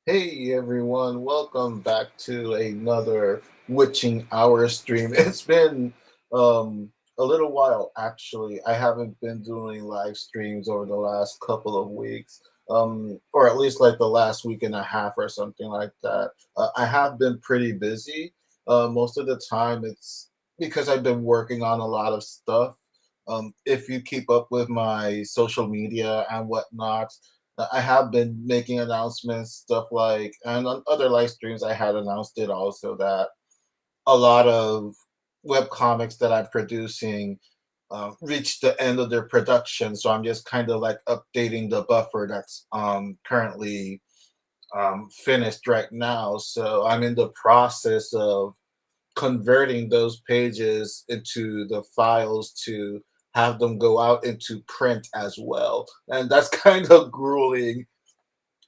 Hey everyone, welcome back to another Witching Hour stream. It's been a little while actually. I haven't been doing live streams over the last couple of weeks. Or at least like the last week and a half or something like that. I have been pretty busy. Most of the time it's because I've been working on a lot of stuff. If you keep up with my social media and whatnot, I have been making announcements, stuff like, and on other live streams, I had announced it also that a lot of web comics that I'm producing reached the end of their production. So I'm just kind of like updating the buffer that's currently finished right now. So I'm in the process of converting those pages into the files to have them go out into print as well. And that's kind of grueling,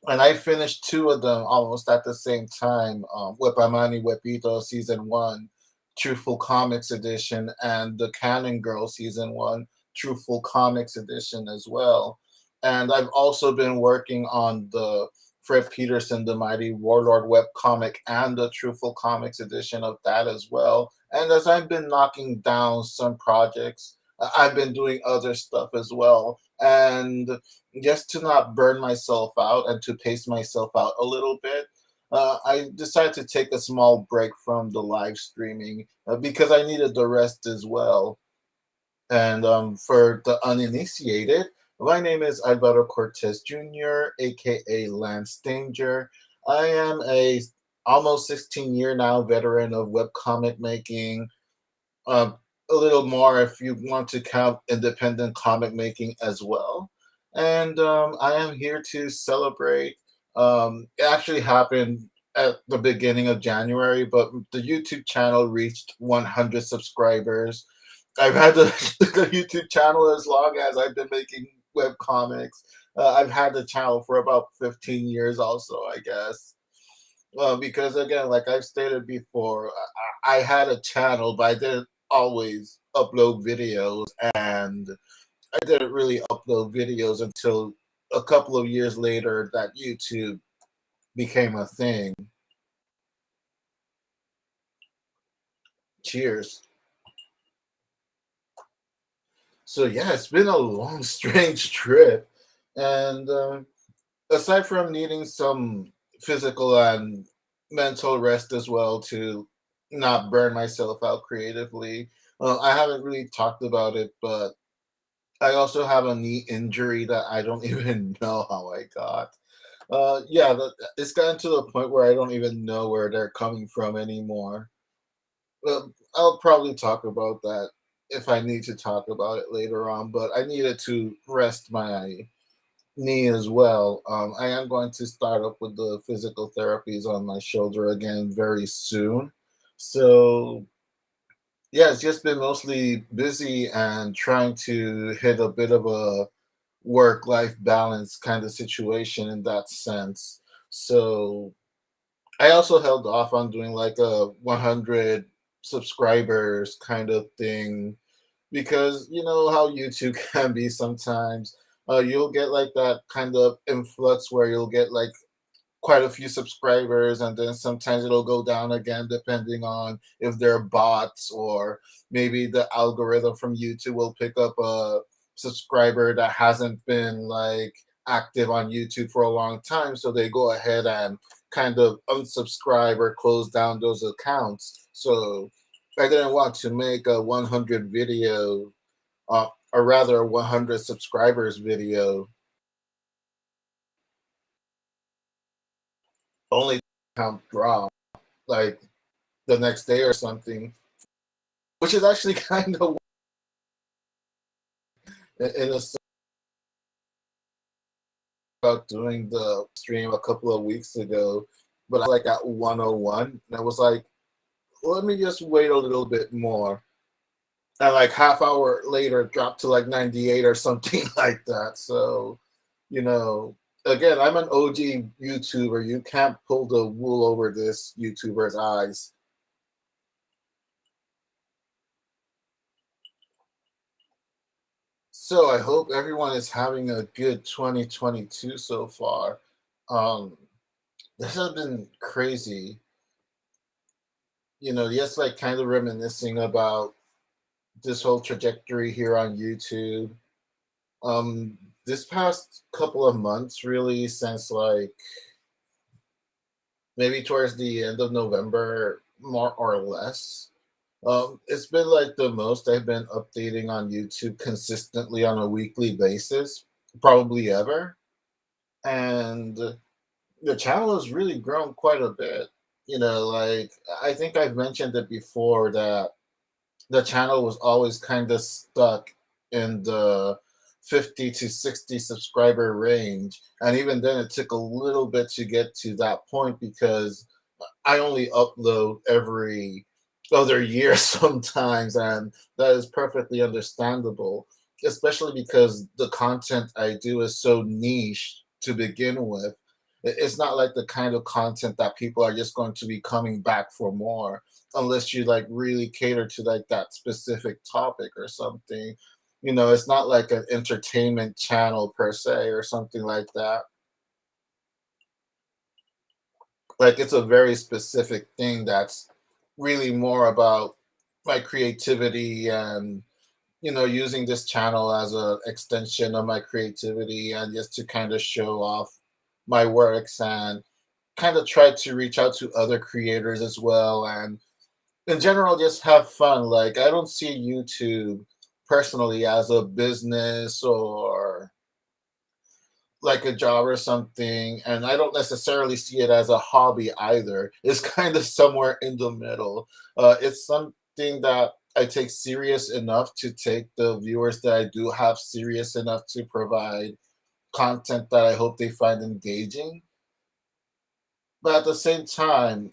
and I finished two of them almost at the same time. Wepamani Wepito Season 1, Truthful Comics Edition, and the Cannon Girl Season 1, Truthful Comics Edition as well. And I've also been working on the Fred Peterson, the Mighty Warlord webcomic, and the Truthful Comics Edition of that as well. And as I've been knocking down some projects, I've been doing other stuff as well. And just to not burn myself out and to pace myself out a little bit, I decided to take a small break from the live streaming because I needed the rest as well. And for the uninitiated, my name is Alvaro Cortez Jr., aka Lance Danger. I am a almost 16-year now veteran of webcomic making. Uh, a little more if you want to count independent comic making as well. And I am here to celebrate. It actually happened at the beginning of January, but the YouTube channel reached 100 subscribers. I've had the YouTube channel as long as I've been making web comics. I've had the channel for about 15 years, also, I guess. Because again, like I've stated before, I had a channel, but I didn't always upload videos, and I didn't really upload videos until a couple of years later that YouTube became a thing. Cheers. So yeah, it's been a long, strange trip, and aside from needing some physical and mental rest as well to not burn myself out creatively, I haven't really talked about it, but I also have a knee injury that I don't even know how I got. Yeah, it's gotten to the point where I don't even know where they're coming from anymore. I'll probably talk about that if I need to talk about it later on, but I needed to rest my knee as well. I am going to start up with the physical therapies on my shoulder again very soon. So yeah, it's just been mostly busy and trying to hit a bit of a work life balance kind of situation in that sense. So I also held off on doing like a 100 subscribers kind of thing because you know how YouTube can be sometimes. You'll get like that kind of influx where you'll get like quite a few subscribers, and then sometimes it'll go down again depending on if they're bots, or maybe the algorithm from YouTube will pick up a subscriber that hasn't been like active on YouTube for a long time, so they go ahead and kind of unsubscribe or close down those accounts. So I didn't want to make a 100 video, or rather a 100 subscribers video, only account drop like the next day or something, which is actually kind of in a sense about doing the stream a couple of weeks ago, but I was like at 101, and I was like, let me just wait a little bit more. And like half hour later, it dropped to like 98 or something like that. So, you know, again, I'm an OG YouTuber. You can't pull the wool over this YouTuber's eyes. So I hope everyone is having a good 2022 so far. Um, this has been crazy. Just like kind of reminiscing about this whole trajectory here on YouTube. Um, this past couple of months, really, since like maybe towards the end of November, more or less. It's been like the most I've been updating on YouTube consistently on a weekly basis, probably ever. And the channel has really grown quite a bit. Like I think I've mentioned it before that the channel was always kind of stuck in the 50 to 60 subscriber range. And even then, it took a little bit to get to that point because I only upload every other year sometimes, and that is perfectly understandable, especially because the content I do is so niche to begin with. It's not like the kind of content that people are just going to be coming back for more unless you like really cater to like that specific topic or something. It's not like an entertainment channel per se or something like that. Like it's a very specific thing that's really more about my creativity and using this channel as a extension of my creativity and just to kind of show off my works and kind of try to reach out to other creators as well, and in general just have fun. Like I don't see YouTube personally as a business or like a job or something, and I don't necessarily see it as a hobby either. It's kind of somewhere in the middle. It's something that I take serious enough to take the viewers that I do have serious enough to provide content that I hope they find engaging. But at the same time,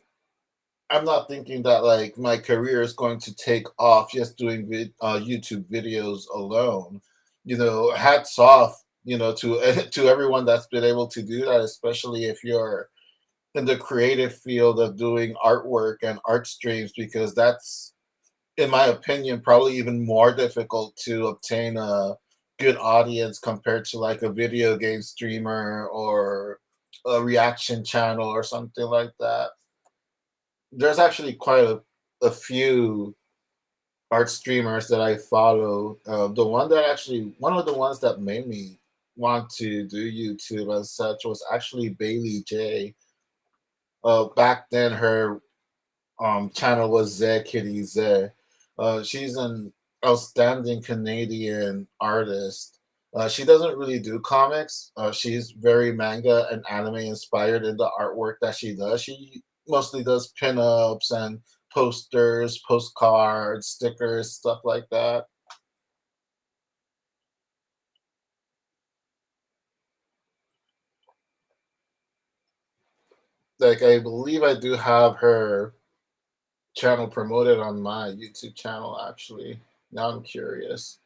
I'm not thinking that like my career is going to take off just doing YouTube videos alone. Hats off, to to everyone that's been able to do that, especially if you're in the creative field of doing artwork and art streams, because that's, in my opinion, probably even more difficult to obtain a good audience compared to like a video game streamer or a reaction channel or something like that. There's actually quite a few art streamers that I follow. One of the ones that made me want to do YouTube as such was actually Bailey J. Back then, her channel was Zeh Kitty Zeh. She's an outstanding Canadian artist. She doesn't really do comics. She's very manga and anime inspired in the artwork that she does. She mostly does pinups and posters, postcards, stickers, stuff like that. Like I believe I do have her channel promoted on my YouTube channel actually. Now I'm curious.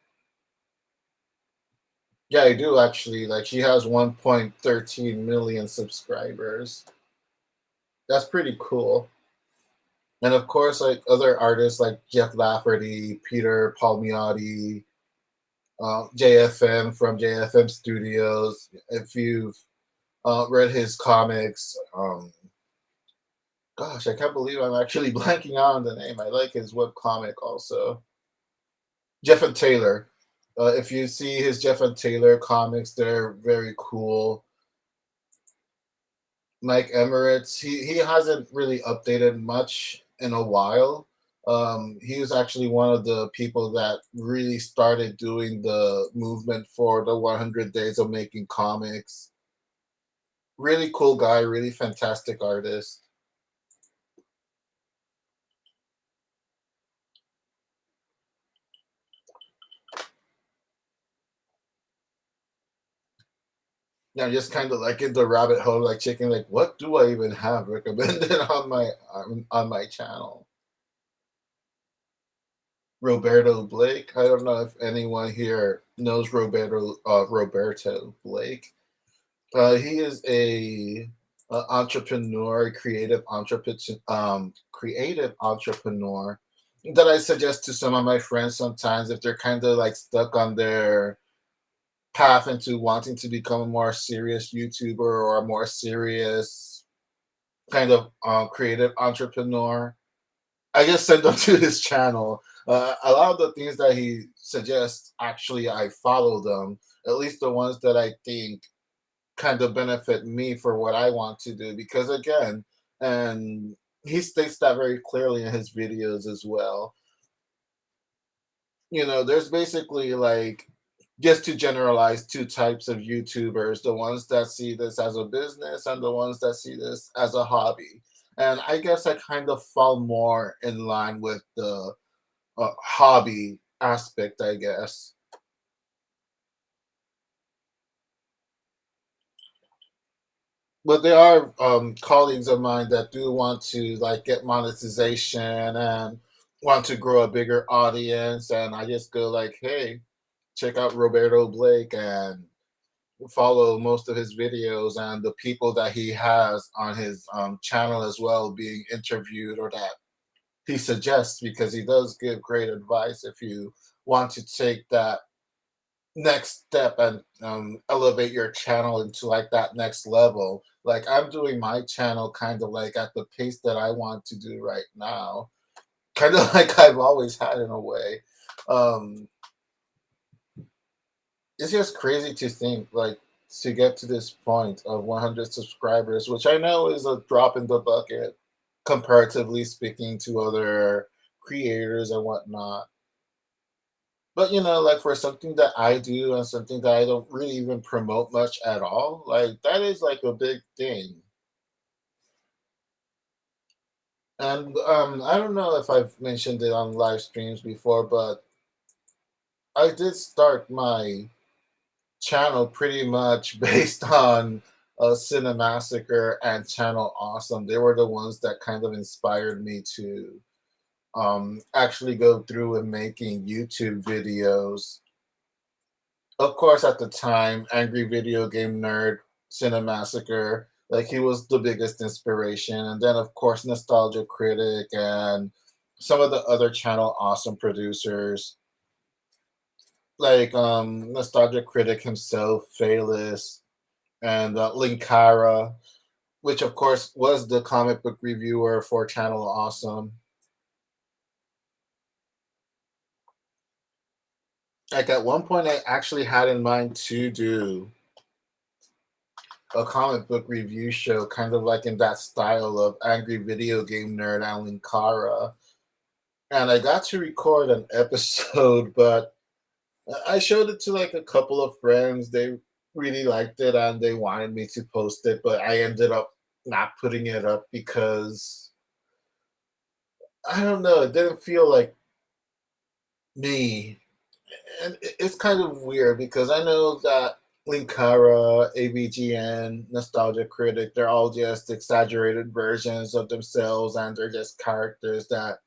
Yeah, I do actually. Like she has 1.13 million subscribers. That's pretty cool. And of course, like other artists like Jeff Lafferty, Peter Palmiotti, JFM from JFM Studios. If you've read his comics, gosh, I can't believe I'm actually blanking out on the name. I like his web comic also. Jeff and Taylor. If you see his Jeff and Taylor comics, they're very cool. Mike Emirates, he hasn't really updated much in a while. He was actually one of the people that really started doing the movement for the 100 days of making comics. Really cool guy, really fantastic artist. Yeah, just kind of like in the rabbit hole, like checking like what do I even have recommended on my channel. Roberto Blake. I don't know if anyone here knows Roberto Blake. He is a entrepreneur, creative entrepreneur that I suggest to some of my friends sometimes if they're kind of like stuck on their path into wanting to become a more serious YouTuber or a more serious kind of creative entrepreneur. I just send them to his channel. A lot of the things that he suggests, actually, I follow them. At least the ones that I think kind of benefit me for what I want to do. Because again, and he states that very clearly in his videos as well. There's basically like, just to generalize, two types of YouTubers: the ones that see this as a business and the ones that see this as a hobby. And I guess I kind of fall more in line with the hobby aspect, I guess. But there are colleagues of mine that do want to like get monetization and want to grow a bigger audience, and I just go like, hey, check out Roberto Blake and follow most of his videos and the people that he has on his channel as well being interviewed, or that he suggests, because he does give great advice if you want to take that next step and elevate your channel into like that next level. Like, I'm doing my channel kind of like at the pace that I want to do right now, kind of like I've always had in a way. um it's just crazy to think, like, to get to this point of 100 subscribers, which I know is a drop in the bucket comparatively speaking to other creators and whatnot. But like, for something that I do and something that I don't really even promote much at all, like, that is like a big thing. And I don't know if I've mentioned it on live streams before, but I did start my channel pretty much based on Cinemassacre and Channel Awesome. They were the ones that kind of inspired me to actually go through and making YouTube videos. Of course, at the time, Angry Video Game Nerd, Cinemassacre, like, he was the biggest inspiration. And then, of course, Nostalgia Critic and some of the other Channel Awesome producers, like Nostalgia Critic himself, Phaelus, and Linkara, which of course was the comic book reviewer for Channel Awesome. Like, at one point, I actually had in mind to do a comic book review show, kind of like in that style of Angry Video Game Nerd and Linkara. And I got to record an episode, but I showed it to like a couple of friends. They really liked it and they wanted me to post it, but I ended up not putting it up because I don't know, it didn't feel like me. And it's kind of weird because I know that Linkara, AVGN, Nostalgia Critic, they're all just exaggerated versions of themselves and they're just characters that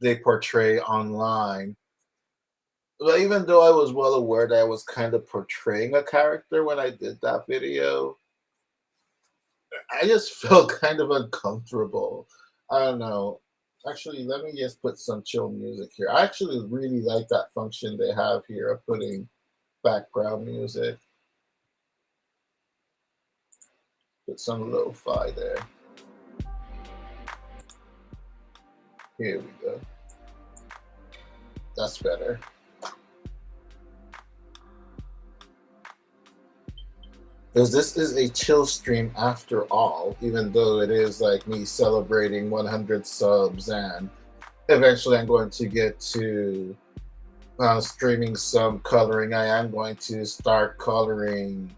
they portray online. But even though I was well aware that I was kind of portraying a character when I did that video, I just felt kind of uncomfortable. I don't know. Actually, let me just put some chill music here. I actually really like that function they have here of putting background music. Put some lo-fi there. Here we go. That's better. Because this is a chill stream after all, even though it is like me celebrating 100 subs, and eventually I'm going to get to streaming some coloring. I am going to start coloring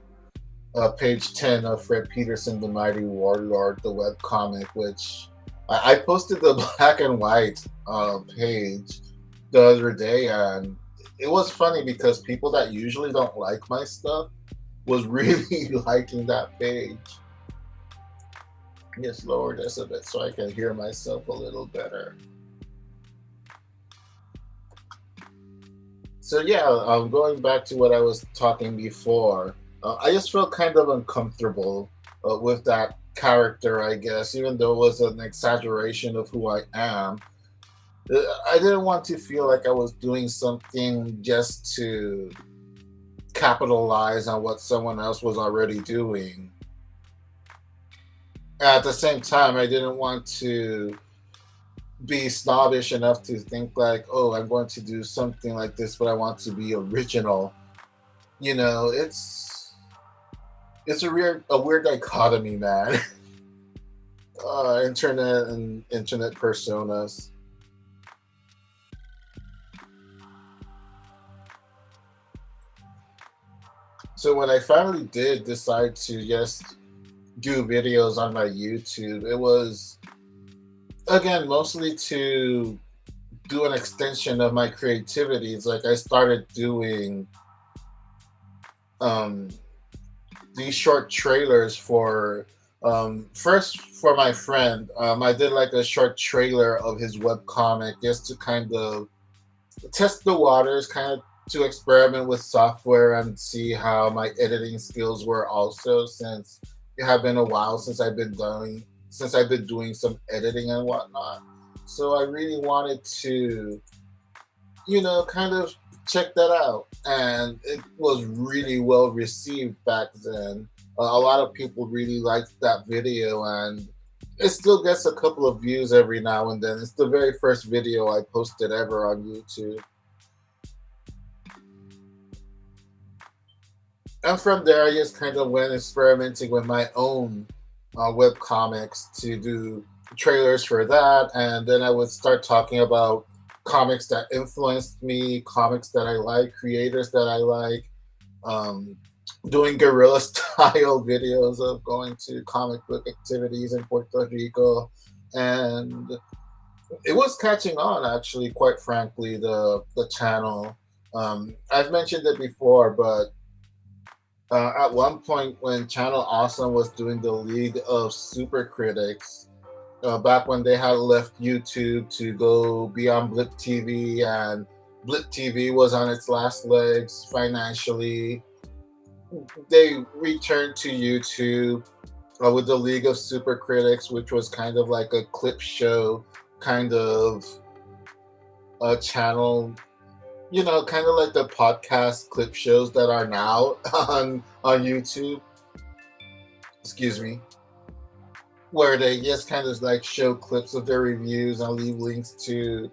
page 10 of Fred Peterson, The Mighty Warlord, the webcomic, which I posted the black and white page the other day, and it was funny because people that usually don't like my stuff was really liking that page. Just lower this a bit so I can hear myself a little better. So yeah, going back to what I was talking before, I just felt kind of uncomfortable with that character, I guess, even though it was an exaggeration of who I am. I didn't want to feel like I was doing something just to capitalize on what someone else was already doing. At the same time, I didn't want to be snobbish enough to think like, oh, I'm going to do something like this, but I want to be original. You know, it's a weird dichotomy, man. Internet and internet personas. So when I finally did decide to just do videos on my YouTube, it was again mostly to do an extension of my creativity. It's like I started doing um these short trailers for first for my friend. I did like a short trailer of his web comic just to kind of test the waters, kind of to experiment with software and see how my editing skills were also, since it had been a while since I've been doing some editing and whatnot. So I really wanted to, kind of check that out. And it was really well received back then. A lot of people really liked that video, and it still gets a couple of views every now and then. It's the very first video I posted ever on YouTube. And from there, I just kind of went experimenting with my own web comics to do trailers for that, and then I would start talking about comics that influenced me, comics that I like, creators that I like, um, doing guerrilla style videos of going to comic book activities in Puerto Rico, and it was catching on actually. Quite frankly, the channel. I've mentioned it before, but at one point when Channel Awesome was doing the League of Super Critics, back when they had left YouTube to go be on Blip TV, and Blip TV was on its last legs financially, they returned to YouTube with the League of Super Critics, which was kind of like a clip show kind of a channel, kind of like the podcast clip shows that are now on YouTube. Excuse me, where they just kind of like show clips of their reviews and leave links to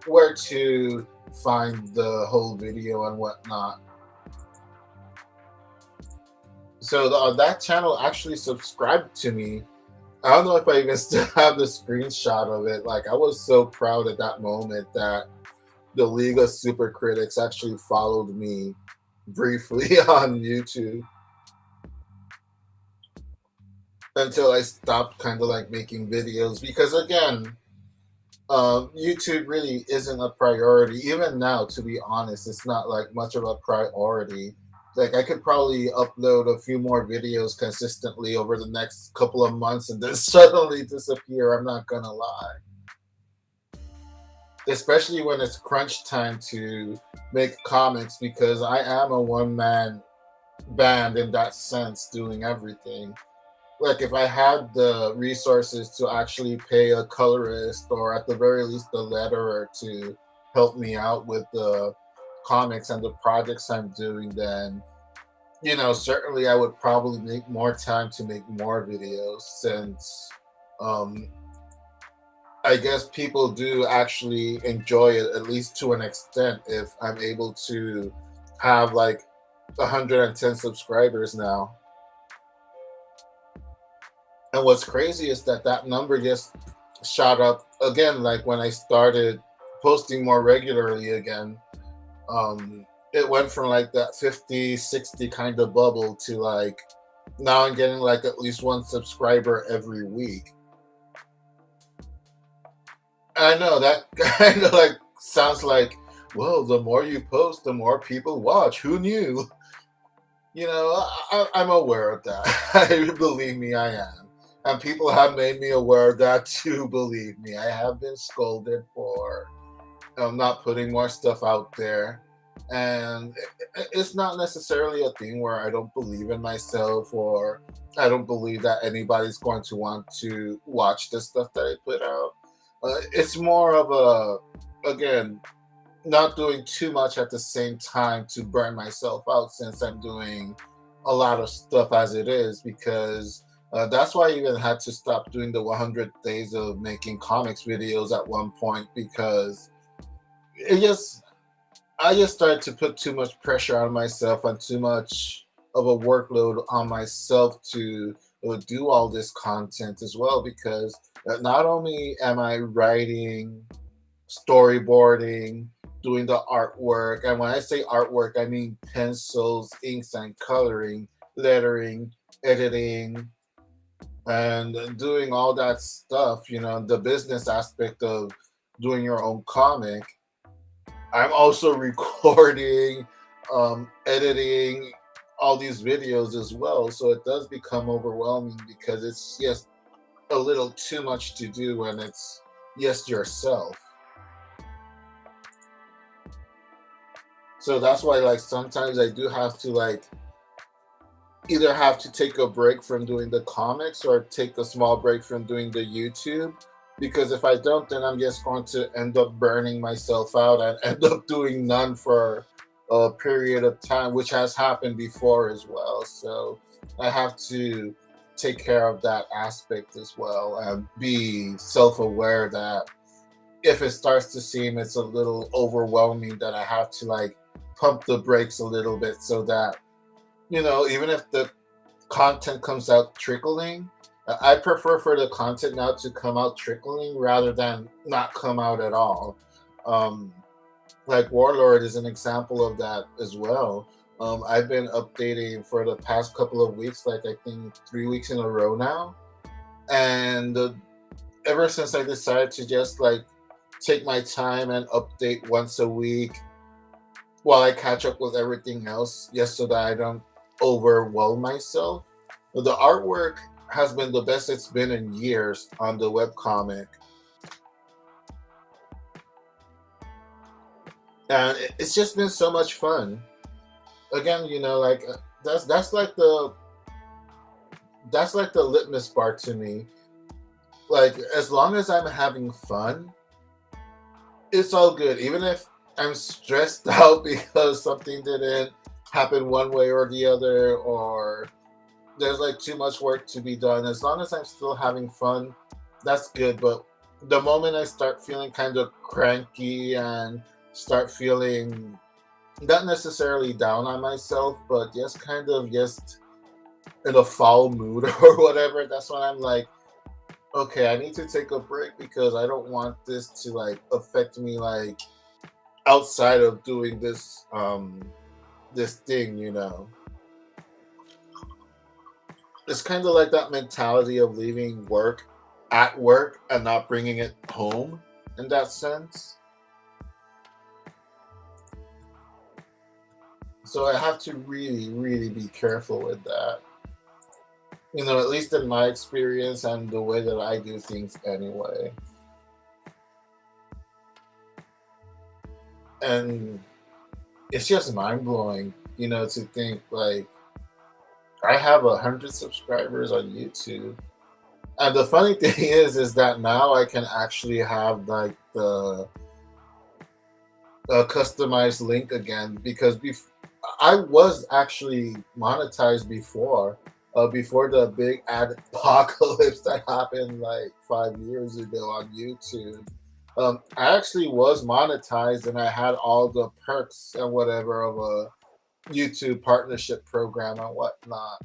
where to find the whole video and whatnot. So that channel actually subscribed to me. I don't know if I even still have the screenshot of it. Like, I was so proud at that moment that the League of Super Critics actually followed me briefly on YouTube until I stopped kind of like making videos, because again, YouTube really isn't a priority. Even now, to be honest, it's not like much of a priority. Like, I could probably upload a few more videos consistently over the next couple of months and then suddenly disappear. I'm not gonna lie. Especially when it's crunch time to make comics, because I am a one man band in that sense, doing everything. Like, if I had the resources to actually pay a colorist or at the very least a letterer to help me out with the comics and the projects I'm doing, then certainly I would probably make more time to make more videos, since um I guess people do actually enjoy it, at least to an extent, if I'm able to have like 110 subscribers now. And what's crazy is that that number just shot up again, like when I started posting more regularly again. It went from like that 50, 60 kind of bubble to like now I'm getting like at least one subscriber every week. I know that kind of like sounds like, well, the more you post, the more people watch. Who knew? I'm aware of that. Believe me, I am. And people have made me aware of that too. Believe me, I have been scolded for not putting more stuff out there. And it's not necessarily a thing where I don't believe in myself, or I don't believe that anybody's going to want to watch the stuff that I put out. It's more of again, not doing too much at the same time to burn myself out, since I'm doing a lot of stuff as it is, because That's why I even had to stop doing the 100 days of making comics videos at one point, because it just I just started to put too much pressure on myself and too much of a workload on myself to do all this content as well. Because not only am I writing, storyboarding, doing the artwork, and when I say artwork, I mean pencils, inks, and coloring, lettering, editing, and doing all that stuff. The business aspect of doing your own comic. I'm also recording, editing all these videos as well. So it does become overwhelming because it's just a little too much to do when it's just yourself. So that's why, like, sometimes I do have to, like, either have to take a break from doing the comics or take a small break from doing the YouTube. Because if I don't, then I'm just going to end up burning myself out and end up doing none for a period of time, which has happened before as well. So I have to take care of that aspect as well and be self aware that if it starts to seem it's a little overwhelming, that I have to, like, pump the brakes a little bit, so that even if the content comes out trickling, I prefer for the content now to come out trickling rather than not come out at all. Um, like Warlord is an example of that as well. I've been updating for the past couple of weeks, like I think 3 weeks in a row now, and ever since I decided to just, like, take my time and update once a week while I catch up with everything else, just so that I don't overwhelm myself. The artwork has been the best it's been in years on the webcomic, and it's just been so much fun. Again, like, that's like the litmus bar to me. Like, as long as I'm having fun, it's all good. Even if I'm stressed out because something didn't happen one way or the other, or there's, like, too much work to be done, as long as I'm still having fun, that's good. But the moment I start feeling kind of cranky and start feeling not necessarily down on myself, but just kind of just in a foul mood or whatever, that's when I'm like, okay, I need to take a break because I don't want this to, like, affect me, like, outside of doing this thing. It's kind of like that mentality of leaving work at work and not bringing it home, in that sense. So I have to really, really be careful with that. At least in my experience and the way that I do things anyway. And it's just mind blowing, to think, like, I have 100 subscribers on YouTube. And the funny thing is that now I can actually have, like, the customized link again, because I was actually monetized before the big ad apocalypse that happened like 5 years ago on YouTube. I actually was monetized and I had all the perks and whatever of a YouTube partnership program and whatnot,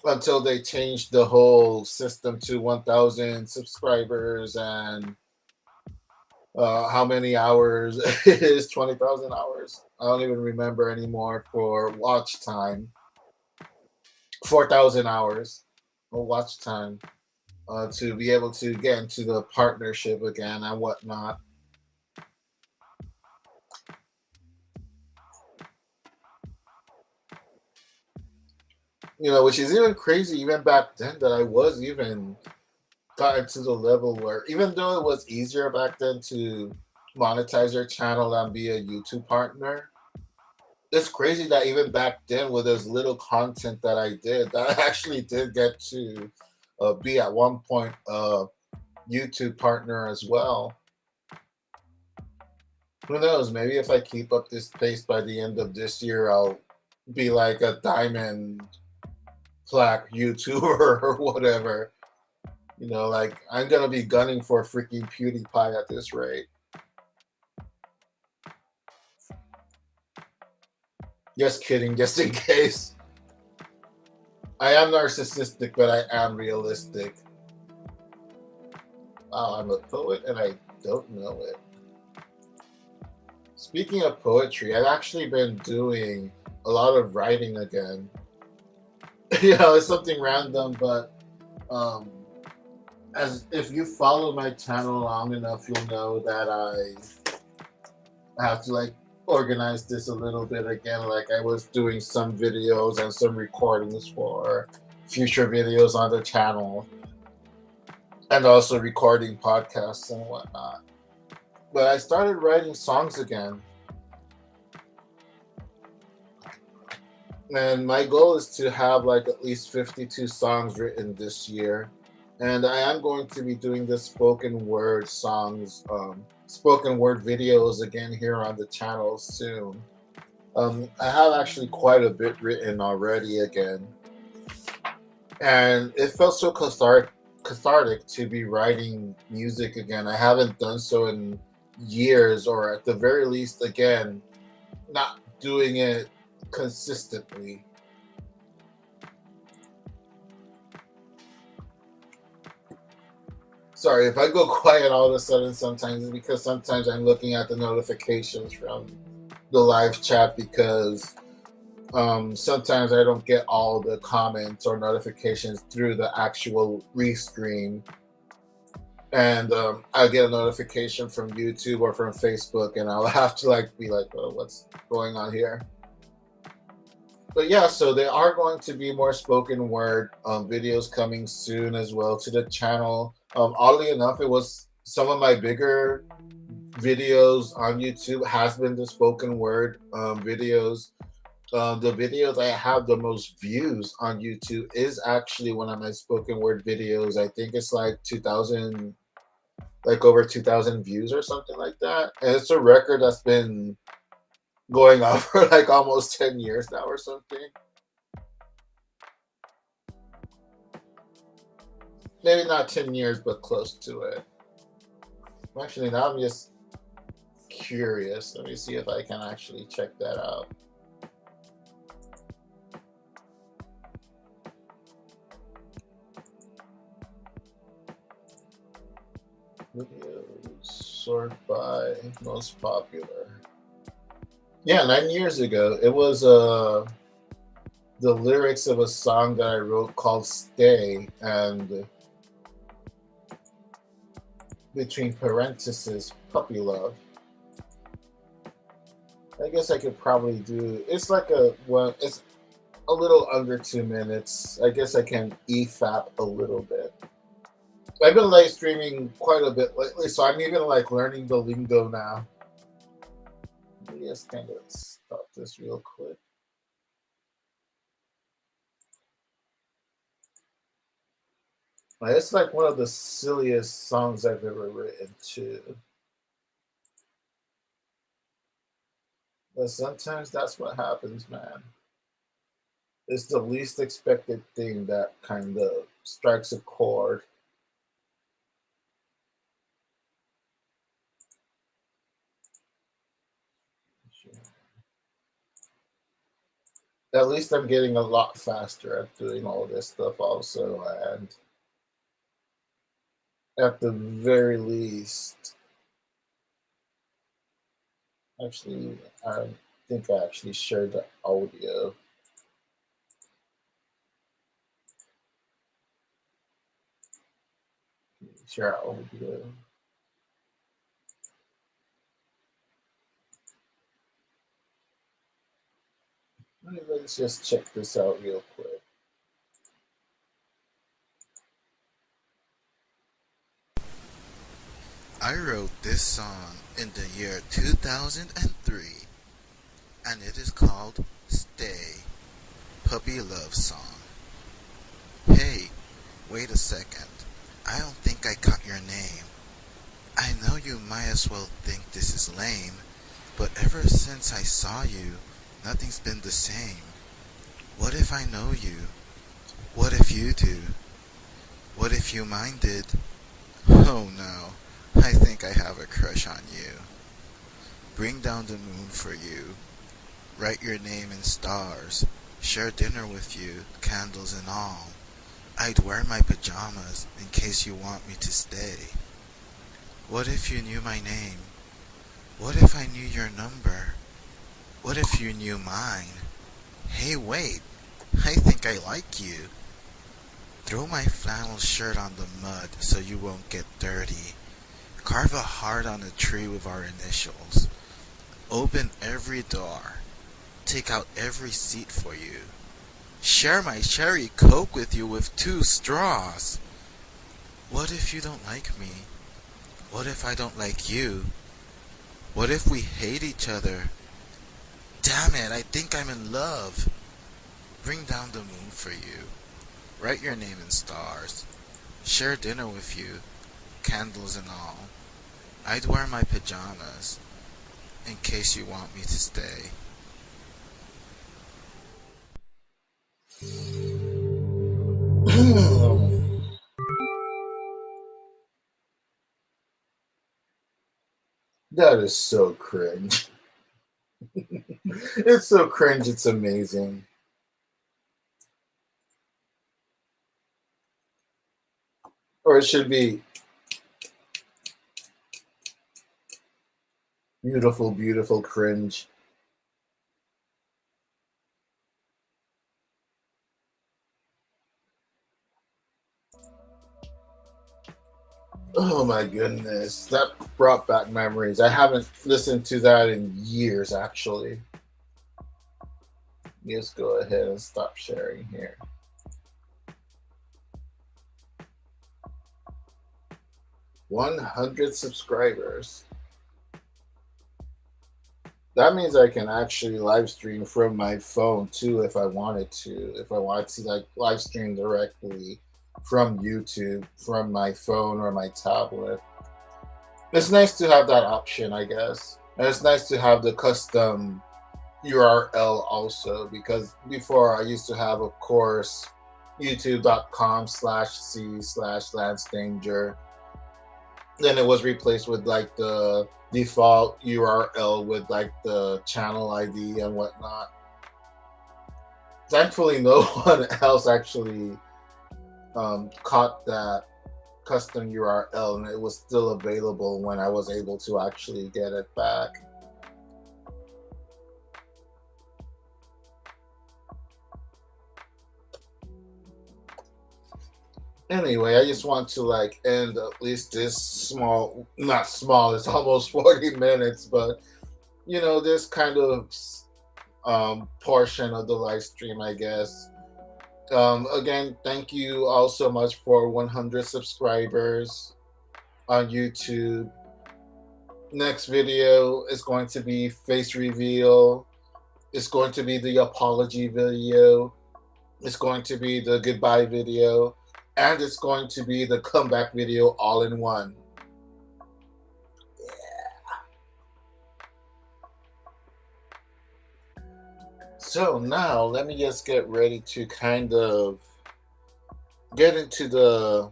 until they changed the whole system to 1,000 subscribers and how many hours it is, 20,000 hours. I don't even remember anymore for watch time. 4,000 hours of watch time, to be able to get into the partnership again and whatnot. Which is even crazy, even back then, that I was even gotten to the level where, even though it was easier back then to monetize your channel and be a YouTube partner, it's crazy that even back then, with as little content that I did, that I actually did get to be at one point a YouTube partner as well. Who knows? Maybe if I keep up this pace by the end of this year, I'll be like a diamond plaque YouTuber or whatever. Like I'm gonna be gunning for freaking PewDiePie at this rate. Just kidding, just in case. I am narcissistic, but I am realistic. Wow, I'm a poet and I don't know it. Speaking of poetry, I've actually been doing a lot of writing again. It's something random, but um, as if you follow my channel long enough, you'll know that I have to like organize this a little bit again. Like I was doing some videos and some recordings for future videos on the channel, and also recording podcasts and whatnot. But I started writing songs again. And my goal is to have like at least 52 songs written this year. And I am going to be doing the spoken word songs, spoken word videos again here on the channel soon. I have actually quite a bit written already again. And it felt so cathartic to be writing music again. I haven't done so in years, or at the very least, again, not doing it consistently. Sorry if I go quiet all of a sudden sometimes, it's because sometimes I'm looking at the notifications from the live chat, because sometimes I don't get all the comments or notifications through the actual restream. And I get a notification from YouTube or from Facebook, and I'll have to like be like, oh, what's going on here? But yeah, so there are going to be more spoken word videos coming soon as well to the channel. Oddly enough, it was some of my bigger videos on YouTube has been the spoken word videos. The video that I have the most views on YouTube is actually one of my spoken word videos. I think it's like 2,000, like over 2,000 views or something like that. And it's a record that's been going on for like almost 10 years now or something. Maybe not 10 years, but close to it. Actually, now I'm just curious. Let me see if I can actually check that out. Videos sort by most popular. Yeah, 9 years ago. It was the lyrics of a song that I wrote called Stay, and between parentheses, puppy love. I guess I could probably do, it's like it's a little under 2 minutes. I guess I can EFAP a little bit. I've been live streaming quite a bit lately, so I'm even like learning the lingo now. Let me just kind of stop this real quick. It's like one of the silliest songs I've ever written too. But sometimes that's what happens, man. It's the least expected thing that kind of strikes a chord. At least I'm getting a lot faster at doing all this stuff also, and at the very least, actually, I think I actually shared the audio. Share audio. Let's just check this out real quick. I wrote this song in the year 2003, and it is called Stay, Puppy Love Song. Hey, wait a second. I don't think I got your name. I know you might as well think this is lame, but ever since I saw you, nothing's been the same. What if I know you? What if you do? What if you minded? Oh no, I think I have a crush on you. Bring down the moon for you. Write your name in stars. Share dinner with you, candles and all. I'd wear my pajamas in case you want me to stay. What if you knew my name? What if I knew your number? What if you knew mine? Hey, wait, I think I like you. Throw my flannel shirt on the mud so you won't get dirty. Carve a heart on a tree with our initials. Open every door. Take out every seat for you. Share my cherry coke with you with 2 straws. What if you don't like me? What if I don't like you? What if we hate each other? Damn it, I think I'm in love. Bring down the moon for you. Write your name in stars. Share dinner with you, candles and all. I'd wear my pajamas in case you want me to stay. That is so cringe. It's so cringe, it's amazing. Or it should be beautiful, beautiful cringe. Oh my goodness, that brought back memories. I haven't listened to that in years, actually. Let's go ahead and stop sharing here. 100 subscribers. That means I can actually live stream from my phone too if I wanted to. If I wanted to like live stream directly from YouTube from my phone or my tablet. It's nice to have that option, I guess. And it's nice to have the custom URL also because before I used to have, of course, youtube.com/c/Lance Danger. Then it was replaced with like the default URL with like the channel ID and whatnot. Thankfully, no one else actually caught that custom URL, and it was still available when I was able to actually get it back. Anyway, I just want to like end at least this small, not small, it's almost 40 minutes, but this kind of portion of the live stream, I guess. Again, thank you all so much for 100 subscribers on YouTube. Next video is going to be face reveal. It's going to be the apology video. It's going to be the goodbye video. And it's going to be the comeback video all in one. So now let me just get ready to kind of get into the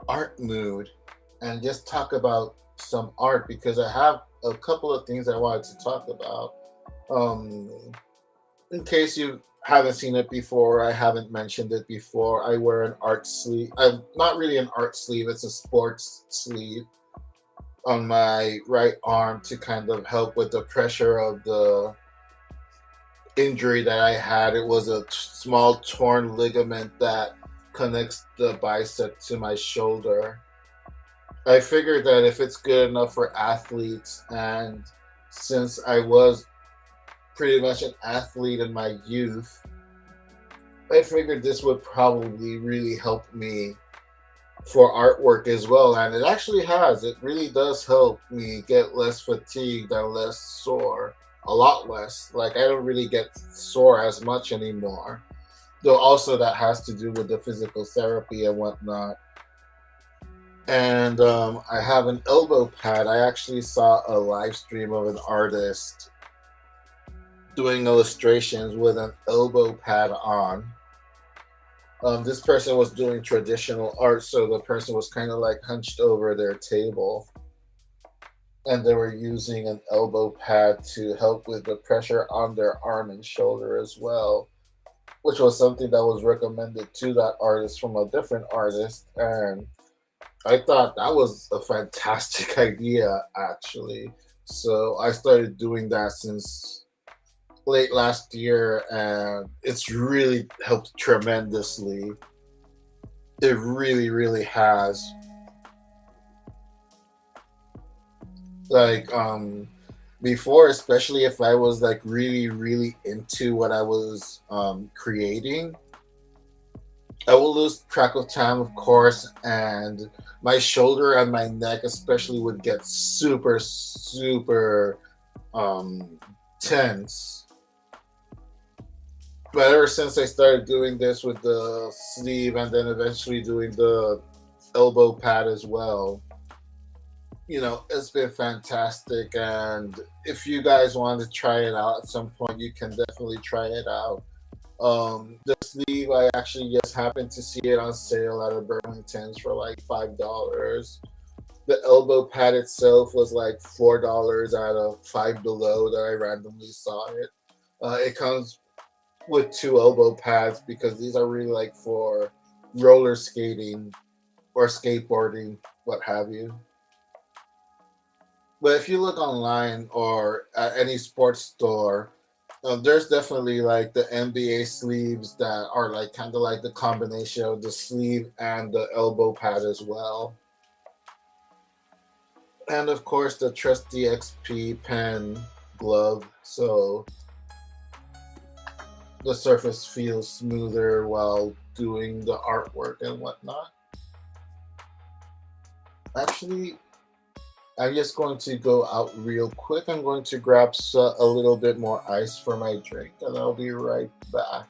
art mood and just talk about some art because I have a couple of things I wanted to talk about. In case you haven't seen it before, I haven't mentioned it before, I wear an art sleeve. I'm not really an art sleeve, it's a sports sleeve on my right arm to kind of help with the pressure of the injury that I had. It was a small torn ligament that connects the bicep to my shoulder. I figured that if it's good enough for athletes, and since I was pretty much an athlete in my youth, I figured this would probably really help me for artwork as well. And it actually has. It really does help me get less fatigued and less sore. A lot less. Like, I don't really get sore as much anymore. Though also that has to do with the physical therapy and whatnot. And I have an elbow pad. I actually saw a live stream of an artist doing illustrations with an elbow pad on. This person was doing traditional art, so the person was kind of like hunched over their table, and they were using an elbow pad to help with the pressure on their arm and shoulder as well, which was something that was recommended to that artist from a different artist. And I thought that was a fantastic idea, actually. So I started doing that since late last year, and it's really helped tremendously. It really, really has. Like, before, especially if I was like really, really into what I was creating, I will lose track of time, of course, and my shoulder and my neck, especially, would get super, super um, tense. But ever since I started doing this with the sleeve and then eventually doing the elbow pad as well, it's been fantastic. And if you guys want to try it out at some point, you can definitely try it out. The sleeve, I actually just happened to see it on sale at a Burlington's for like $5. The elbow pad itself was like $4 out of Five Below that I randomly saw it. It comes with two elbow pads because these are really like for roller skating or skateboarding, what have you. But if you look online or at any sports store, there's definitely like the NBA sleeves that are like kind of like the combination of the sleeve and the elbow pad as well. And of course, the trusty XP pen glove, so the surface feels smoother while doing the artwork and whatnot. Actually, I'm just going to go out real quick. I'm going to grab a little bit more ice for my drink, and I'll be right back.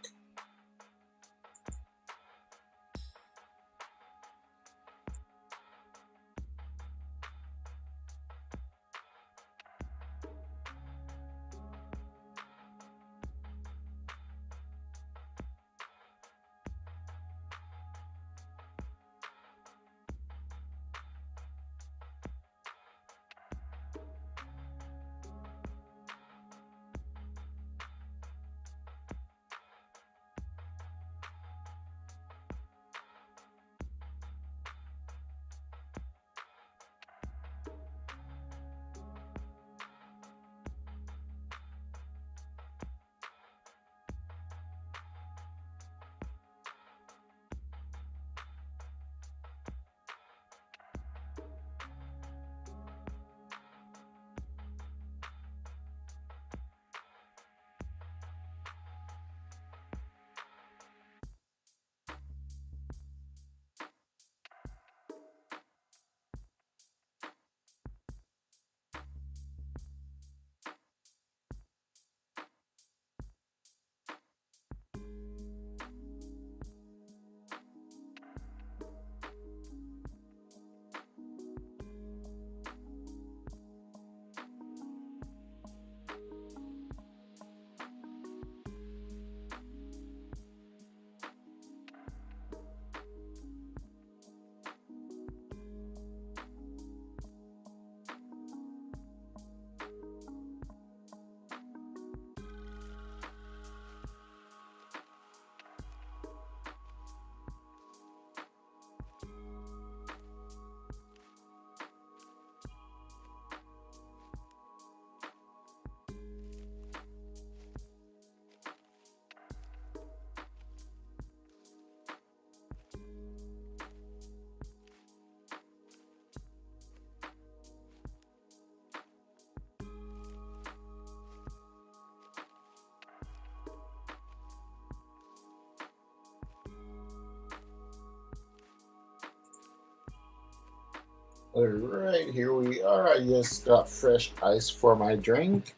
All right, here we are. I just got fresh ice for my drink.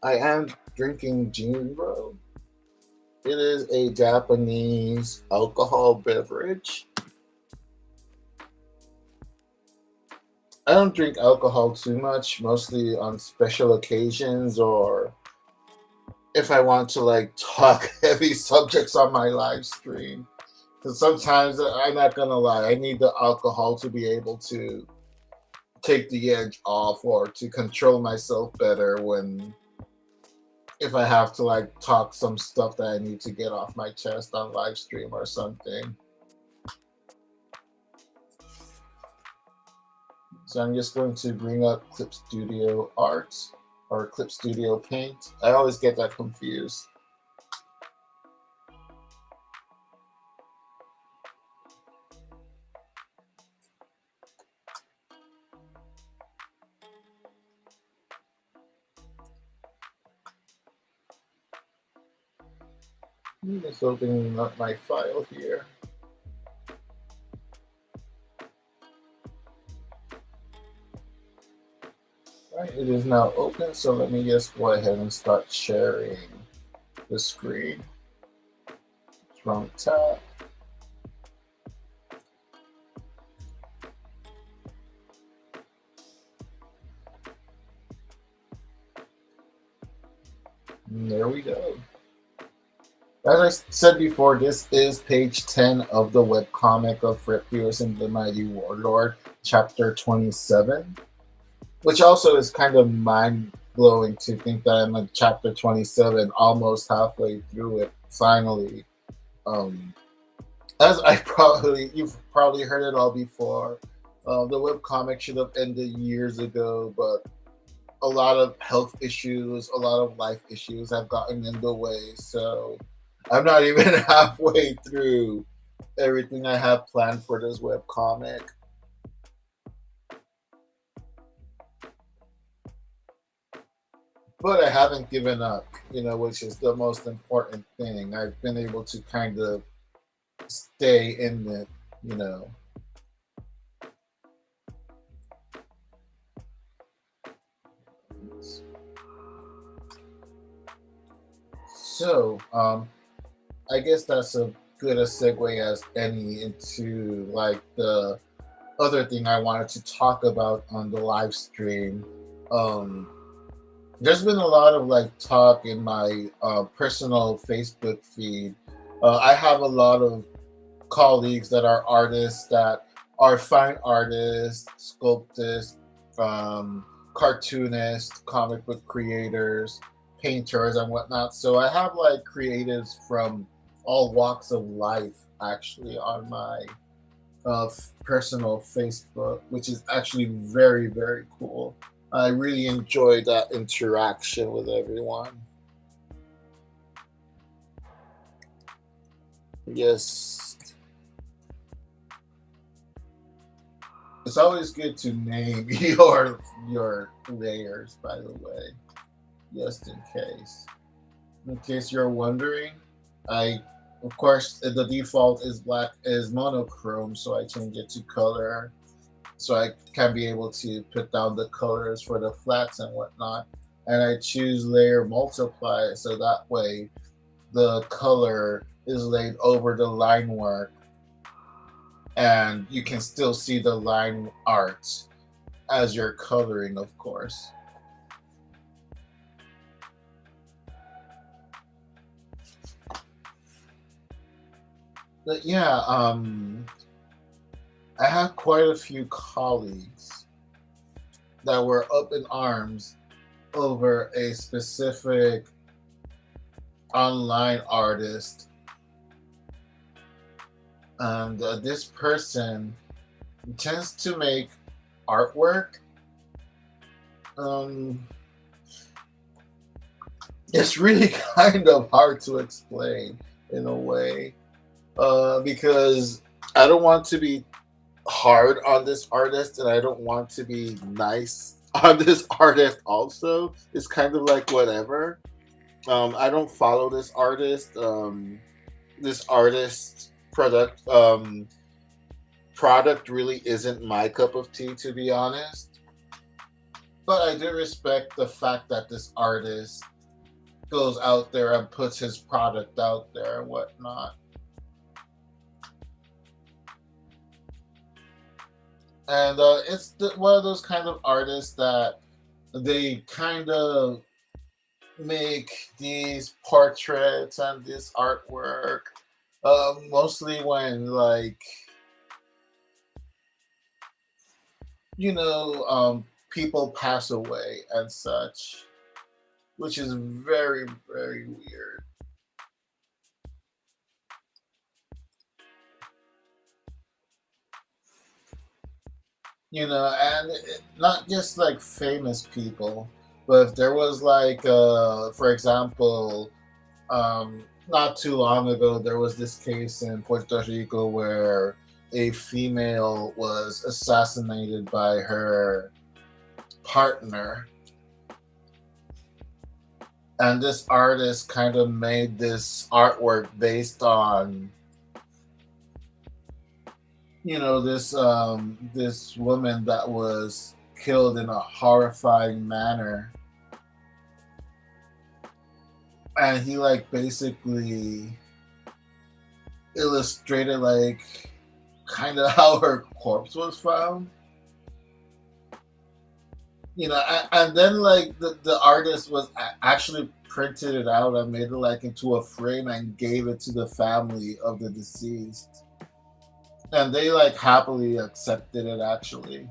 I am drinking Jinbro. It is a Japanese alcohol beverage. I don't drink alcohol too much, mostly on special occasions or if I want to like talk heavy subjects on my live stream. Because sometimes I'm not gonna lie, I need the alcohol to be able to take the edge off or to control myself better when if I have to like talk some stuff that I need to get off my chest on live stream or something. So I'm just going to bring up Clip Studio Art or Clip Studio Paint. I always get that confused. I'm just opening up my file here. Right, it is now open, so let me just go ahead and start sharing the screen from tab. And there we go. As I said before, this is page 10 of the webcomic of Rip Pierce and the Mighty Warlord, chapter 27, which also is kind of mind blowing to think that I'm at chapter 27, almost halfway through it, finally. Um, as you've probably heard it all before. The webcomic should have ended years ago, but a lot of health issues, a lot of life issues have gotten in the way. So I'm not even halfway through everything I have planned for this webcomic. But I haven't given up, which is the most important thing. I've been able to kind of stay in it, you know. So, I guess that's a good a segue as any into like the other thing I wanted to talk about on the live stream. Um, there's been a lot of like talk in my personal Facebook feed. I have a lot of colleagues that are artists that are fine artists, sculptists, cartoonists, comic book creators, painters, and whatnot. So I have like creatives from all walks of life actually on my personal Facebook, which is actually very, very cool. I really enjoy that interaction with everyone. Yes, it's always good to name your layers, by the way, just in case. In case you're wondering, I of course the default is monochrome, so I change it to color so I can be able to put down the colors for the flats and whatnot. And I choose layer multiply so that way the color is laid over the line work and you can still see the line art as you're coloring, of course. But yeah, I have quite a few colleagues that were up in arms over a specific online artist. And this person tends to make artwork. Um, it's really kind of hard to explain in a way because I don't want to be hard on this artist and I don't want to be nice on this artist also. It's kind of like whatever. I don't follow this artist. This artist's product really isn't my cup of tea, to be honest. But I do respect the fact that this artist goes out there and puts his product out there and whatnot. And one of those kind of artists that they kind of make these portraits and this artwork Mostly when like people pass away and such, which is very very weird. And not just like famous people, but if there was like, for example, not too long ago, there was this case in Puerto Rico where a female was assassinated by her partner, and this artist kind of made this artwork based on this woman that was killed in a horrifying manner, and he like basically illustrated like kind of how her corpse was found. And then like the artist was actually printed it out and made it like into a frame and gave it to the family of the deceased, and they like happily accepted it actually.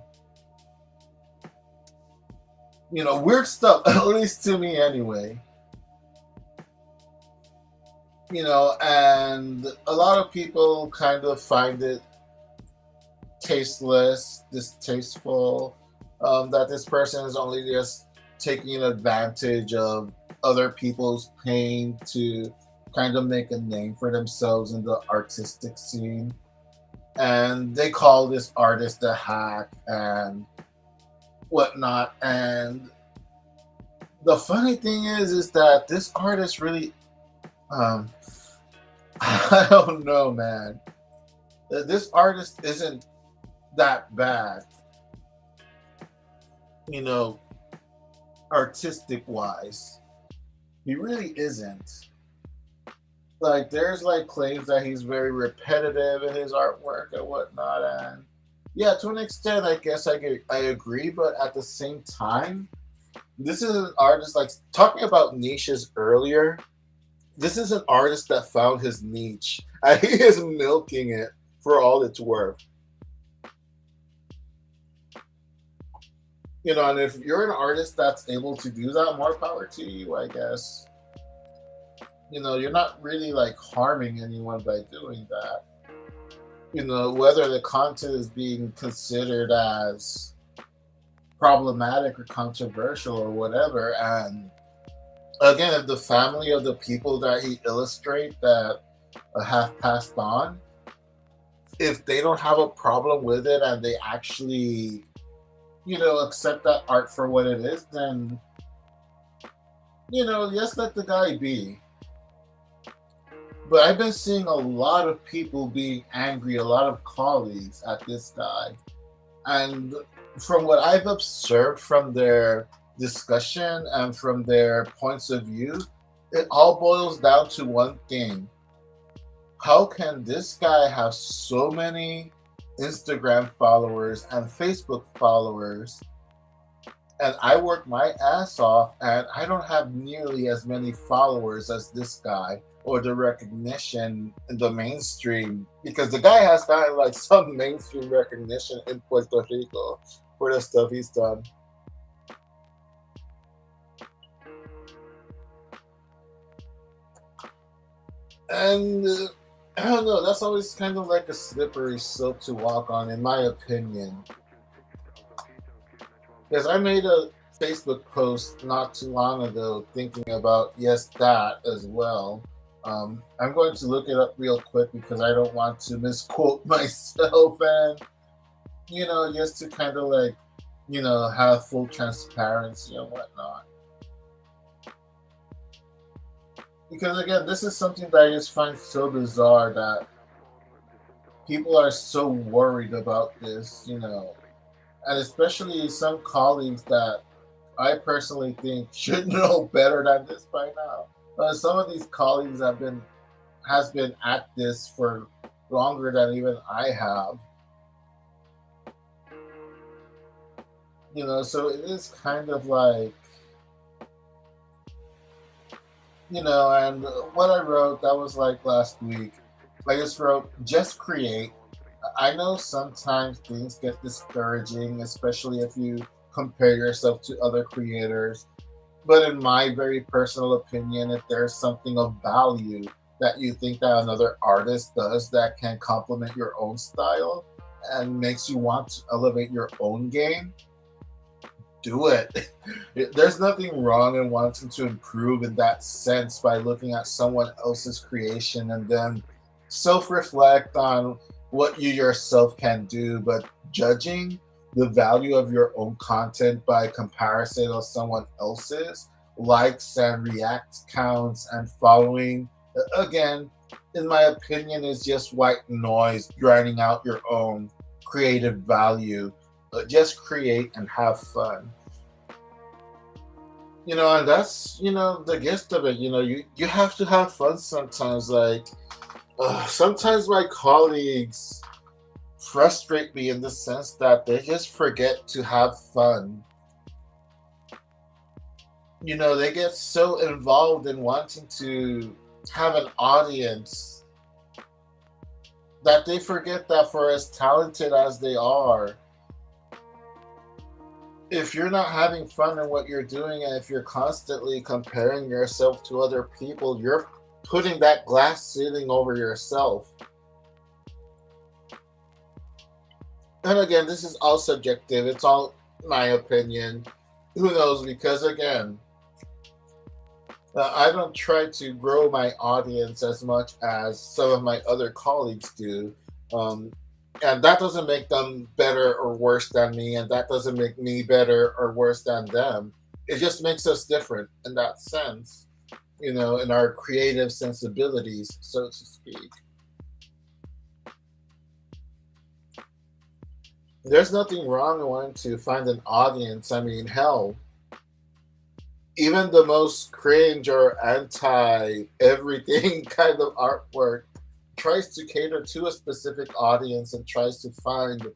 Weird stuff, at least to me anyway. And a lot of people kind of find it tasteless, distasteful, that this person is only just taking advantage of other people's pain to kind of make a name for themselves in the artistic scene. And they call this artist a hack and whatnot. And the funny thing is that this artist really, um, I don't know, man. This artist isn't that bad, you know, artistic wise. He really isn't. Like, there's like claims that he's very repetitive in his artwork and whatnot, and yeah, to an extent, I guess I agree, but at the same time, this is an artist like talking about niches earlier. This is an artist that found his niche, and he is milking it for all it's worth. And if you're an artist that's able to do that, more power to you, I guess. You're not really like harming anyone by doing that. Whether the content is being considered as problematic or controversial or whatever. And again, if the family of the people that he illustrate that have passed on, if they don't have a problem with it and they actually, accept that art for what it is, then, just let the guy be. But I've been seeing a lot of people being angry, a lot of colleagues at this guy. And from what I've observed from their discussion and from their points of view, it all boils down to one thing. How can this guy have so many Instagram followers and Facebook followers, and I work my ass off and I don't have nearly as many followers as this guy or the recognition in the mainstream, because the guy has gotten like some mainstream recognition in Puerto Rico for the stuff he's done. And I don't know, that's always kind of like a slippery slope to walk on, in my opinion. Because I made a Facebook post not too long ago thinking about, yes, that as well. I'm going to look it up real quick because I don't want to misquote myself, and, just to kind of like, have full transparency and whatnot. Because again, this is something that I just find so bizarre that people are so worried about this, and especially some colleagues that I personally think should know better than this by now. Some of these colleagues has been at this for longer than even I have. So it is kind of like, and what I wrote, that was like last week. I just wrote, just create. I know sometimes things get discouraging, especially if you compare yourself to other creators. But in my very personal opinion, if there's something of value that you think that another artist does that can complement your own style and makes you want to elevate your own game, do it. There's nothing wrong in wanting to improve in that sense by looking at someone else's creation and then self reflect on what you yourself can do. But judging the value of your own content by comparison of someone else's likes and react counts and following, again, in my opinion, is just white noise drowning out your own creative value. Just create and have fun. And that's the gist of it. You have to have fun sometimes. Like sometimes my colleagues frustrate me in the sense that they just forget to have fun. They get so involved in wanting to have an audience that they forget that for as talented as they are, if you're not having fun in what you're doing, and if you're constantly comparing yourself to other people, you're putting that glass ceiling over yourself. And again, this is all subjective. It's all my opinion. Who knows? Because again, I don't try to grow my audience as much as some of my other colleagues do. Um, and that doesn't make them better or worse than me, and that doesn't make me better or worse than them. It just makes us different in that sense, in our creative sensibilities, so to speak. There's nothing wrong in wanting to find an audience. I mean, hell, even the most cringe or anti everything kind of artwork tries to cater to a specific audience and tries to find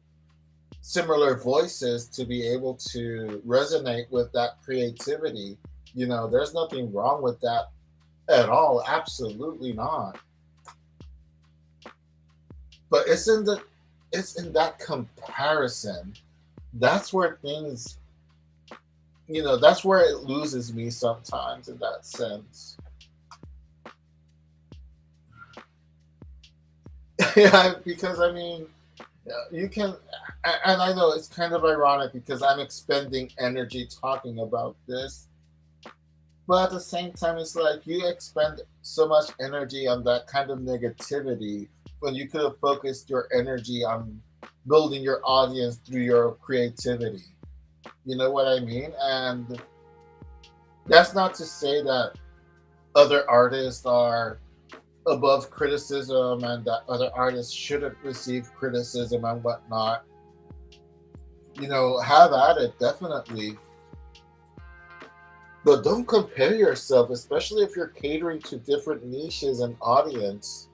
similar voices to be able to resonate with that creativity. There's nothing wrong with that at all. Absolutely not. But it's in that comparison. That's where things, that's where it loses me sometimes in that sense. Yeah, because I mean, you can, and I know it's kind of ironic because I'm expending energy talking about this, but at the same time, it's like you expend so much energy on that kind of negativity when you could have focused your energy on building your audience through your creativity. You know what I mean? And that's not to say that other artists are above criticism and that other artists shouldn't receive criticism and whatnot. Have at it, definitely. But don't compare yourself, especially if you're catering to different niches and audience.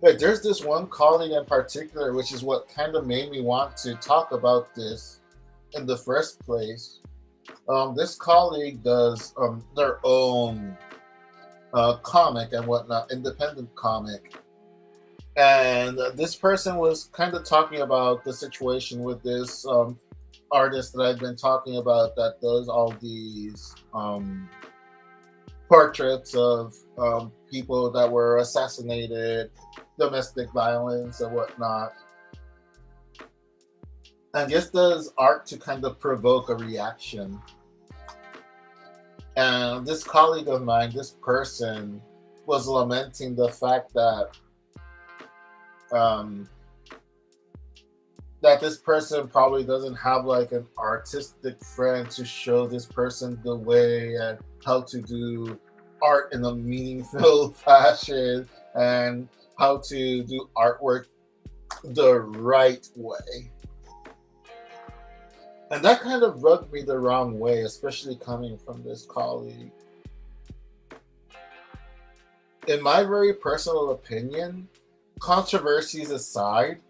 Like, there's this one colleague in particular, which is what kind of made me want to talk about this in the first place. This colleague does their own comic and whatnot, independent comic. And this person was kind of talking about the situation with this artist that I've been talking about that does all these portraits of people that were assassinated, domestic violence, and whatnot. And just does art to kind of provoke a reaction. And this colleague of mine, this person, was lamenting the fact um, that this person probably doesn't have like an artistic friend to show this person the way and how to do art in a meaningful fashion and how to do artwork the right way. And that kind of rubbed me the wrong way, especially coming from this colleague. In my very personal opinion, controversies aside,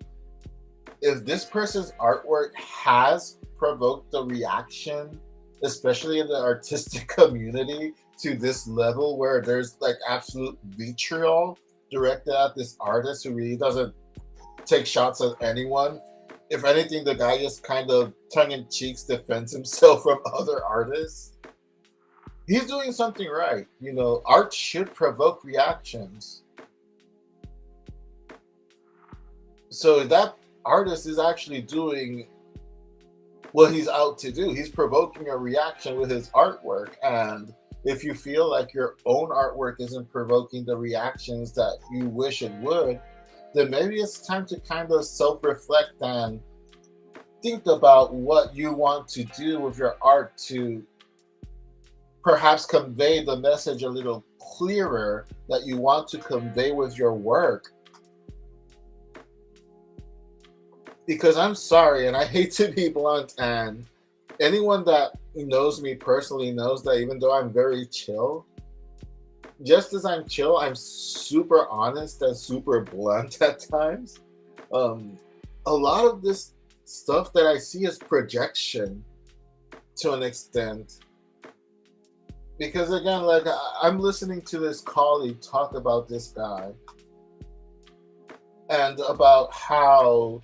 if this person's artwork has provoked a reaction, especially in the artistic community, to this level where there's like absolute vitriol directed at this artist who really doesn't take shots at anyone. If anything, the guy just kind of tongue in cheeks defends himself from other artists. He's doing something right. Art should provoke reactions. So that artist is actually doing what he's out to do. He's provoking a reaction with his artwork. And if you feel like your own artwork isn't provoking the reactions that you wish it would, then maybe it's time to kind of self-reflect and think about what you want to do with your art to perhaps convey the message a little clearer that you want to convey with your work. Because I'm sorry, and I hate to be blunt, and anyone that knows me personally knows that even though I'm very chill, just as I'm chill, I'm super honest and super blunt at times. A lot of this stuff that I see is projection to an extent. Because again, like I'm listening to this colleague talk about this guy and about how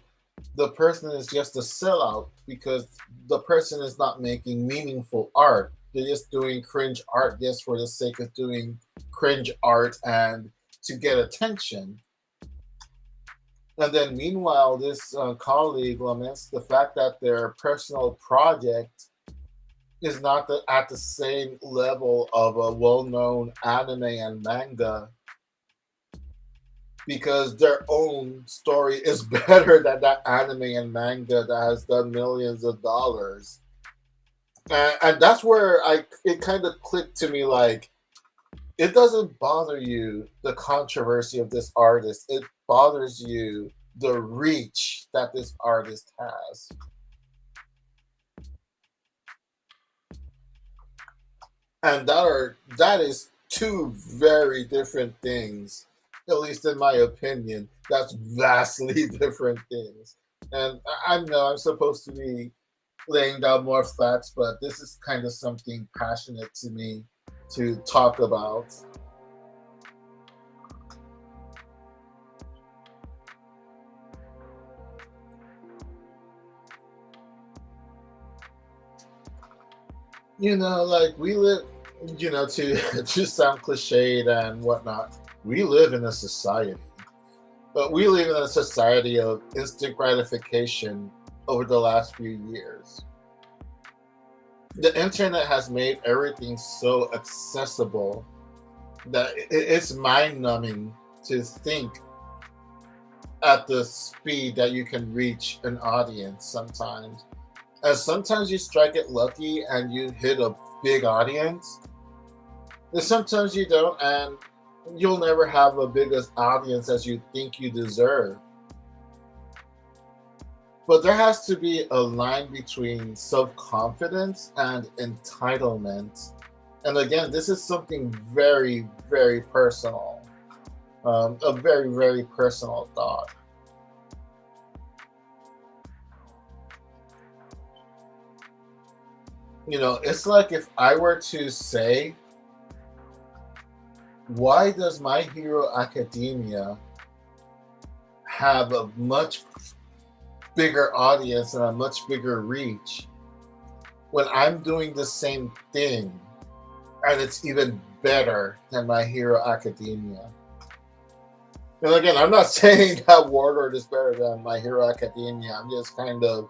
the person is just a sellout because the person is not making meaningful art. They're just doing cringe art just for the sake of doing cringe art and to get attention. And then meanwhile, this colleague laments the fact that their personal project is not at the same level of a well-known anime and manga because their own story is better than that anime and manga that has done millions of dollars. And that's where it kind of clicked to me, like, it doesn't bother you the controversy of this artist. It bothers you the reach that this artist has. And that is two very different things, at least in my opinion. That's vastly different things. And I know I'm supposed to be laying down more facts, but this is kind of something passionate to me to talk about. Like we live, to to sound cliched and whatnot, we live in a society, but we live in a society of instant gratification over the last few years. The internet has made everything so accessible that it's mind numbing to think at the speed that you can reach an audience sometimes. And sometimes you strike it lucky and you hit a big audience. And sometimes you don't, and you'll never have a biggest audience as you think you deserve. But there has to be a line between self confidence and entitlement. And again, this is something very, very personal, a very, very personal thought. It's like if I were to say, why does My Hero Academia have a much bigger audience and a much bigger reach when I'm doing the same thing and it's even better than My Hero Academia? And again, I'm not saying that Warlord is better than My Hero Academia. I'm just kind of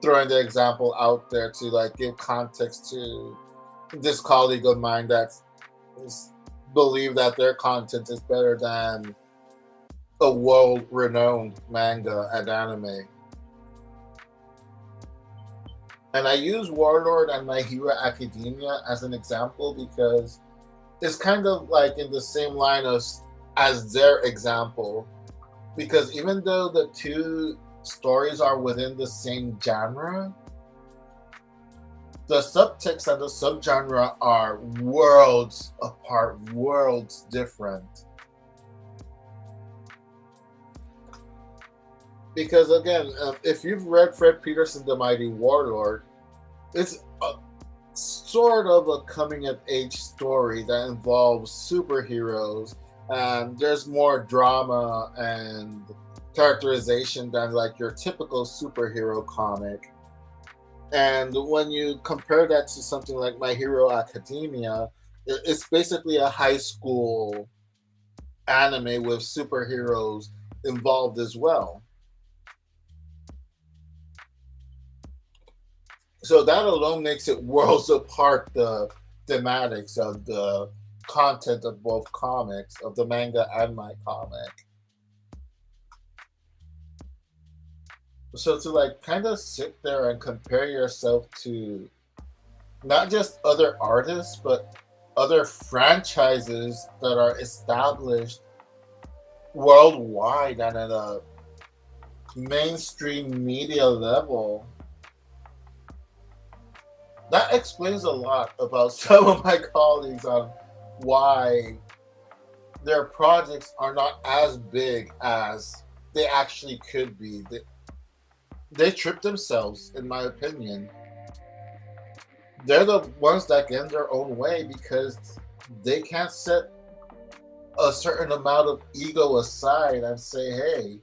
throwing the example out there to like give context to this colleague of mine that believe that their content is better than a world-renowned manga and anime. And I use Warlord and My Hero Academia as an example because it's kind of like in the same line as their example. Because even though the two stories are within the same genre, the subtext and the subgenre are worlds apart, worlds different. Because again, if you've read Fred Peterson, The Mighty Warlord, it's sort of a coming of age story that involves superheroes, and there's more drama and characterization than like your typical superhero comic. And when you compare that to something like My Hero Academia, it's basically a high school anime with superheroes involved as well. So that alone makes it worlds apart the thematics of the content of both comics, of the manga and my comic. So to like kind of sit there and compare yourself to not just other artists, but other franchises that are established worldwide and at a mainstream media level, that explains a lot about some of my colleagues on why their projects are not as big as they actually could be. They trip themselves, in my opinion. They're the ones that get in their own way because they can't set a certain amount of ego aside and say, hey,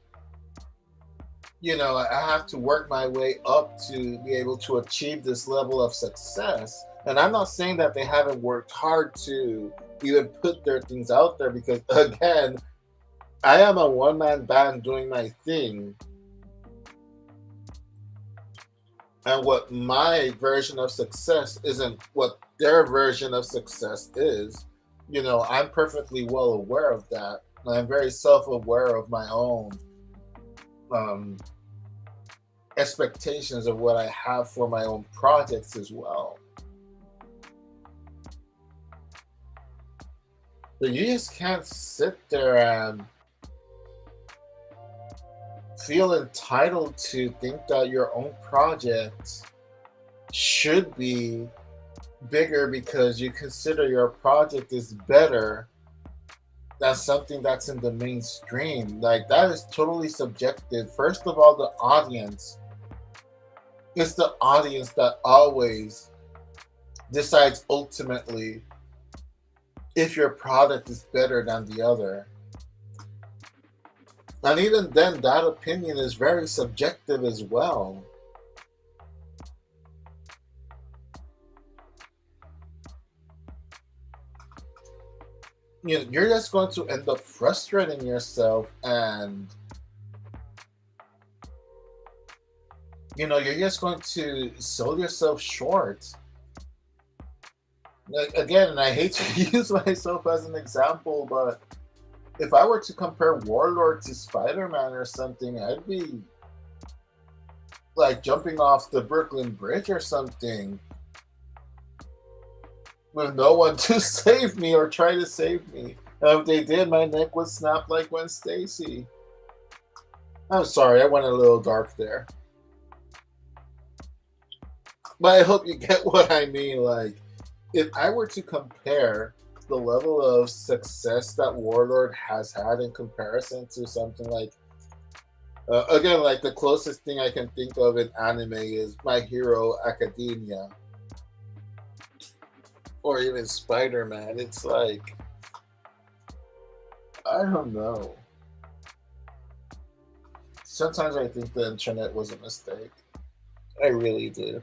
I have to work my way up to be able to achieve this level of success. And I'm not saying that they haven't worked hard to even put their things out there because, again, I am a one man band doing my thing. And what my version of success isn't what their version of success is. I'm perfectly well aware of that. I'm very self aware of my own um, expectations of what I have for my own projects as well. But you just can't sit there and feel entitled to think that your own project should be bigger because you consider your project is better than something that's in the mainstream. Like, that is totally subjective. First of all, the audience. It's the audience that always decides ultimately if your product is better than the other. And even then, that opinion is very subjective as well. You're just going to end up frustrating yourself, and you're just going to sell yourself short. Like, again, and I hate to use myself as an example, but if I were to compare Warlord to Spider-Man or something, I'd be like jumping off the Brooklyn Bridge or something with no one to save me or try to save me. And if they did, my neck would snap like Gwen Stacy. I'm sorry, I went a little dark there. But I hope you get what I mean. Like, if I were to compare the level of success that Warlord has had in comparison to something like, again, like the closest thing I can think of in anime is My Hero Academia or even Spider Man. It's like, I don't know. Sometimes I think the internet was a mistake. I really do.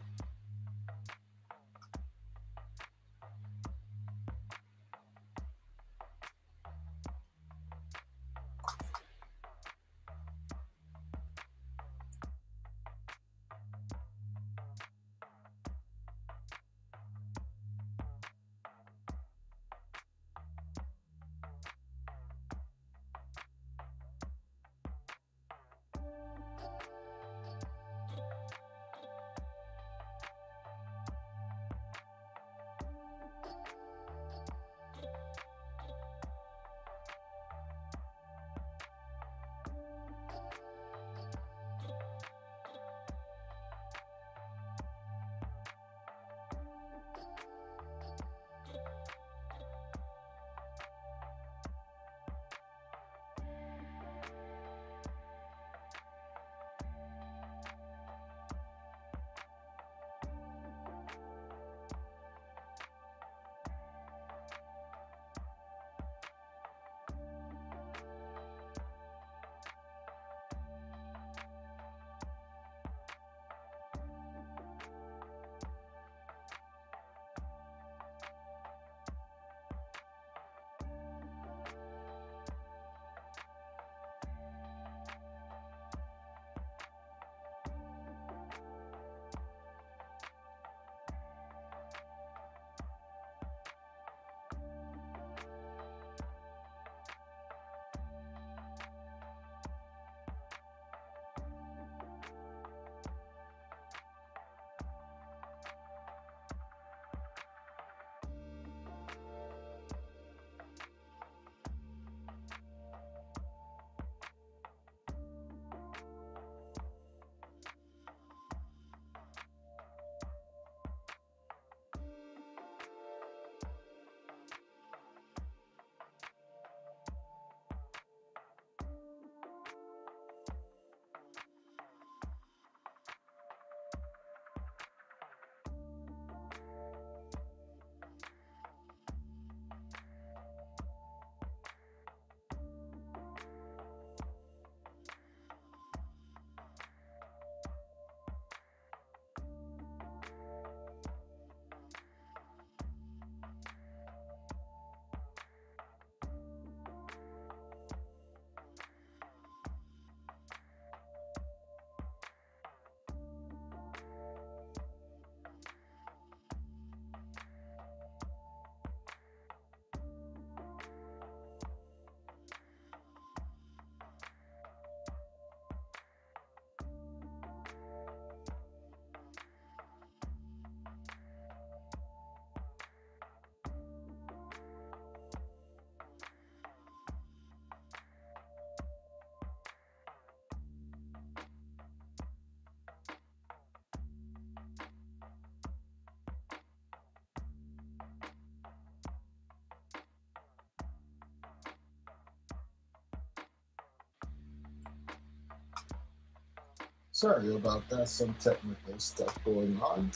Sorry about that, some technical stuff going on.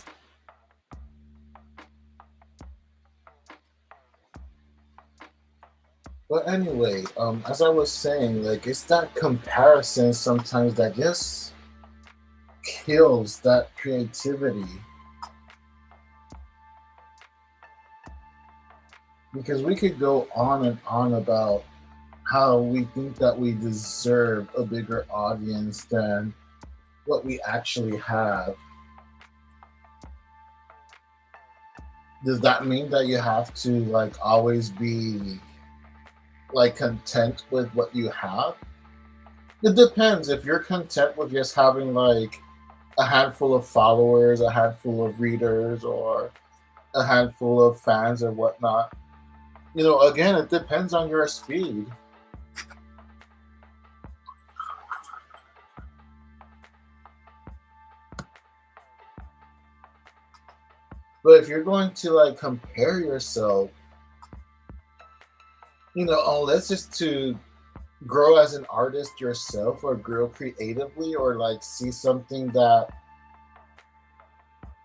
But anyway, as I was saying, like it's that comparison sometimes that just kills that creativity because we could go on and on about how we think that we deserve a bigger audience than what we actually have. Does that mean that you have to like always be like content with what you have? It depends. If you're content with just having like a handful of followers, a handful of readers, or a handful of fans or whatnot, again, it depends on your speed. But if you're going to like compare yourself, unless it's to grow as an artist yourself or grow creatively or like see something that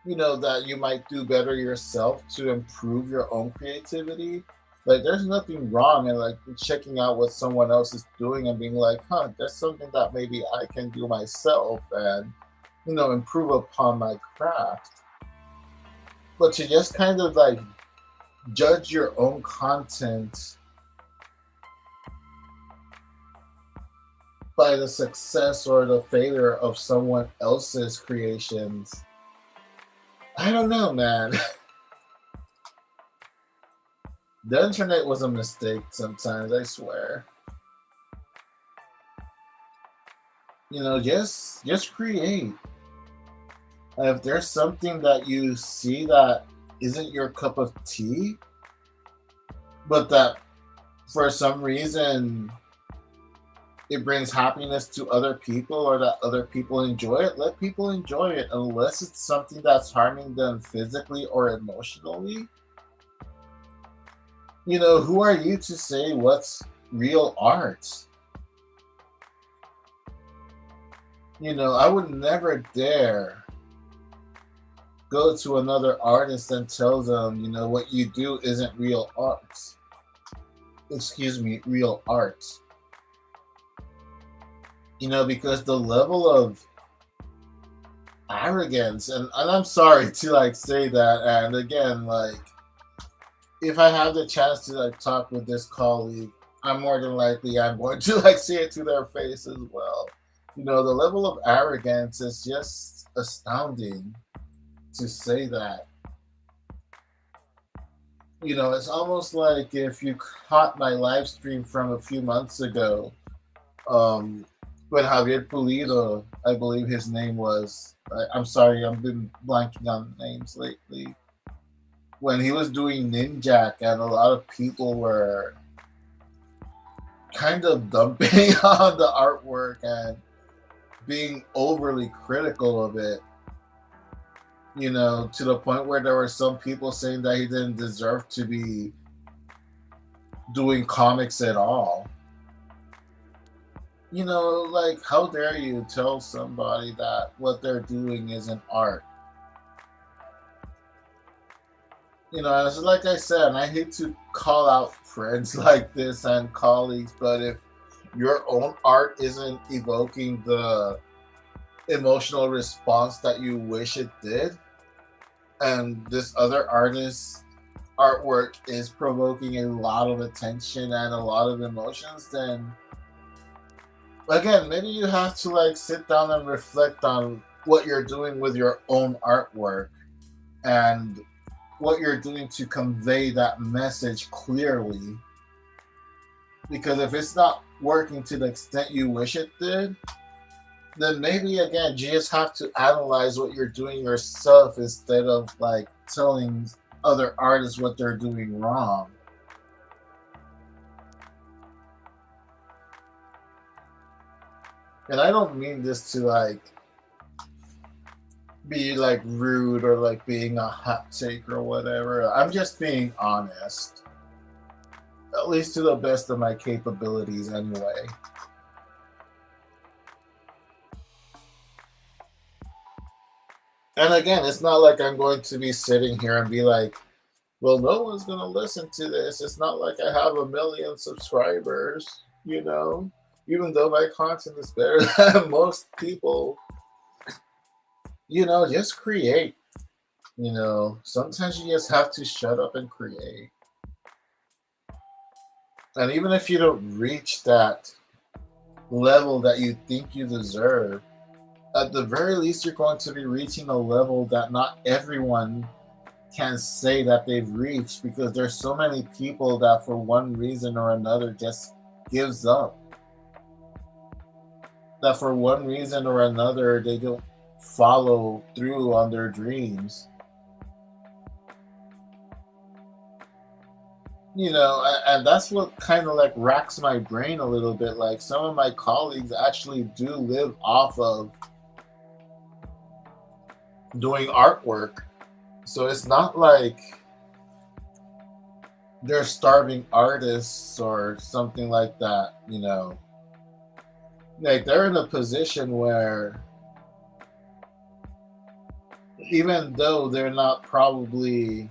you might do better yourself to improve your own creativity, like there's nothing wrong in like checking out what someone else is doing and being like, huh, there's something that maybe I can do myself and improve upon my craft. But to just kind of like judge your own content by the success or the failure of someone else's creations, I don't know, man. The internet was a mistake sometimes, I swear. Just create. And if there's something that you see that isn't your cup of tea, but that for some reason it brings happiness to other people or that other people enjoy it, let people enjoy it unless it's something that's harming them physically or emotionally. Who are you to say what's real art? I would never dare go to another artist and tell them, what you do isn't real art. Excuse me, real art. Because the level of arrogance, and I'm sorry to like say that, and again, like if I have the chance to like talk with this colleague, I'm more than likely I'm going to like say it to their face as well. The level of arrogance is just astounding to say that. It's almost like if you caught my live stream from a few months ago, um, when Javier Pulido, I believe his name was, I'm sorry, I've been blanking on names lately. When he was doing Ninjak, and a lot of people were kind of dumping on the artwork and being overly critical of it, to the point where there were some people saying that he didn't deserve to be doing comics at all. Like, how dare you tell somebody that what they're doing isn't art? As like I said, and I hate to call out friends like this and colleagues, but if your own art isn't evoking the emotional response that you wish it did, and this other artist's artwork is provoking a lot of attention and a lot of emotions, then again, maybe you have to like sit down and reflect on what you're doing with your own artwork and what you're doing to convey that message clearly. Because if it's not working to the extent you wish it did, then maybe again you just have to analyze what you're doing yourself instead of like telling other artists what they're doing wrong. And I don't mean this to like be like rude or like being a hot take or whatever. I'm just being honest. At least to the best of my capabilities anyway. And again, it's not like I'm going to be sitting here and be like, well, no one's going to listen to this. It's not like I have a million subscribers, you know, even though my content is better than most people, just create. Sometimes you just have to shut up and create. And even if you don't reach that level that you think you deserve, at the very least, you're going to be reaching a level that not everyone can say that they've reached, because there's so many people that for one reason or another just gives up. That for one reason or another, they don't follow through on their dreams. And that's what kind of like racks my brain a little bit. Like, some of my colleagues actually do live off of doing artwork. So it's not like they're starving artists or something like that. Like, they're in a position where, even though they're not probably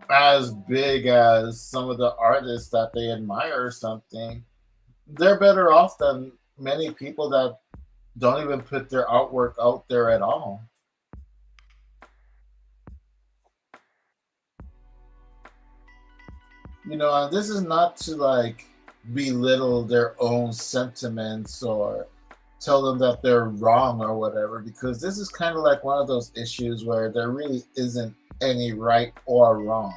as big as some of the artists that they admire or something, they're better off than many people that don't even put their artwork out there at all. And this is not to like belittle their own sentiments or tell them that they're wrong or whatever, because this is kind of like one of those issues where there really isn't any right or wrong.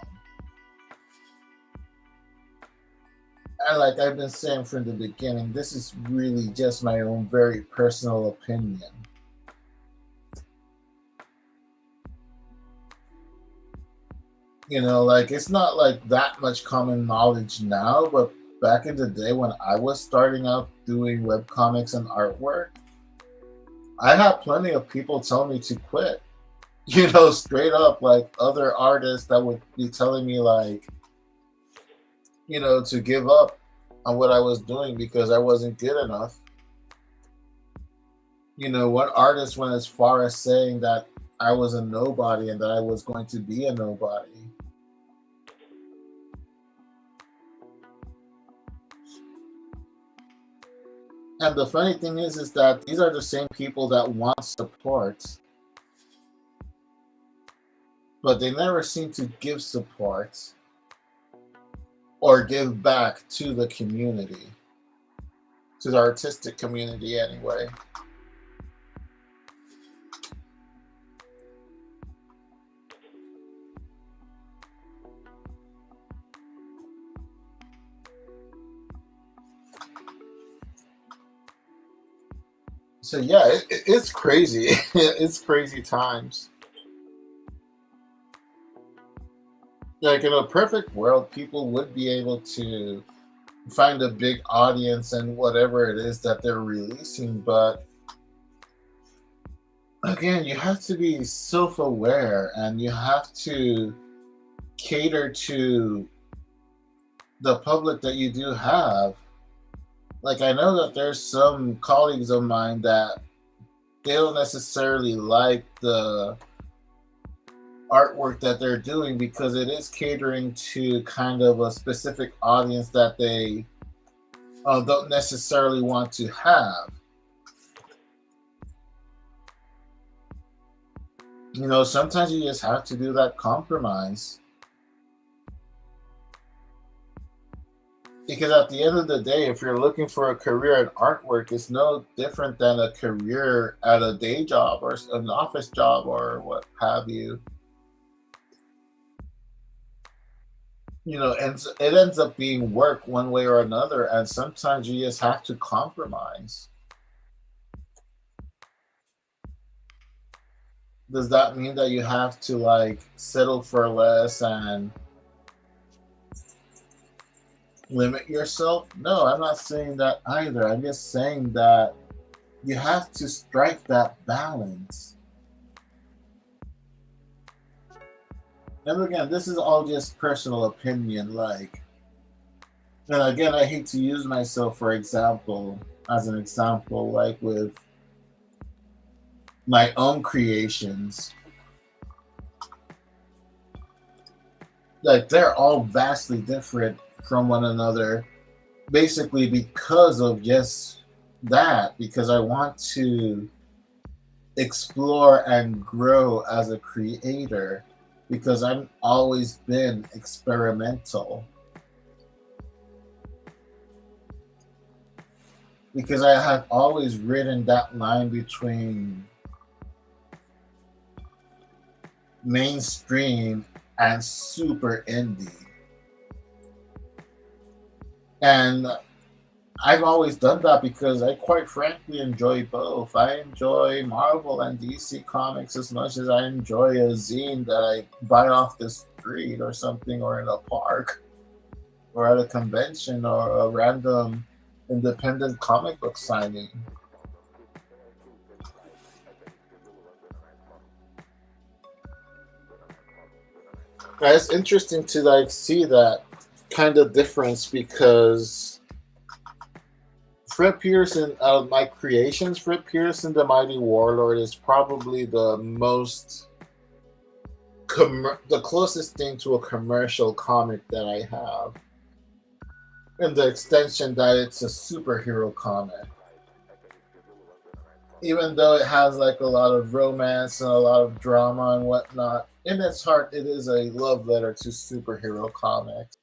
And like I've been saying from the beginning, this is really just my own very personal opinion. Like, it's not like that much common knowledge now, but back in the day when I was starting out doing webcomics and artwork, I had plenty of people tell me to quit. Straight up, like other artists that would be telling me like, to give up on what I was doing because I wasn't good enough. One artist went as far as saying that I was a nobody and that I was going to be a nobody. And the funny thing is that these are the same people that want support, but they never seem to give support or give back to the community, to the artistic community anyway. So yeah, it's crazy. It's crazy times. Like, in a perfect world, people would be able to find a big audience and whatever it is that they're releasing, but again, you have to be self-aware and you have to cater to the public that you do have. Like, I know that there's some colleagues of mine that they don't necessarily like the artwork that they're doing because it is catering to kind of a specific audience that they don't necessarily want to have. Sometimes you just have to do that compromise. Because at the end of the day, if you're looking for a career in artwork, it's no different than a career at a day job or an office job or what have you. And it ends up being work one way or another, and sometimes you just have to compromise. Does that mean that you have to like settle for less and limit yourself? No, I'm not saying that either. I'm just saying that you have to strike that balance. And again, this is all just personal opinion. Like, and again, I hate to use myself for example, as an example, like with my own creations. like they're all vastly different from one another, basically because of yes that, because I want to explore and grow as a creator, because I've always been experimental, because I have always ridden that line between mainstream and super indie. And I've always done that because I quite frankly enjoy both. I enjoy Marvel and DC comics as much as I enjoy a zine that I buy off the street or something, or in a park or at a convention or a random independent comic book signing. It's interesting to like see that kind of difference, because Fred Pearson, out of my creations, Fred Pearson, the Mighty Warlord, is probably the most the closest thing to a commercial comic that I have, in the extension that it's a superhero comic. Even though it has like a lot of romance and a lot of drama and whatnot, in its heart, it is a love letter to superhero comics.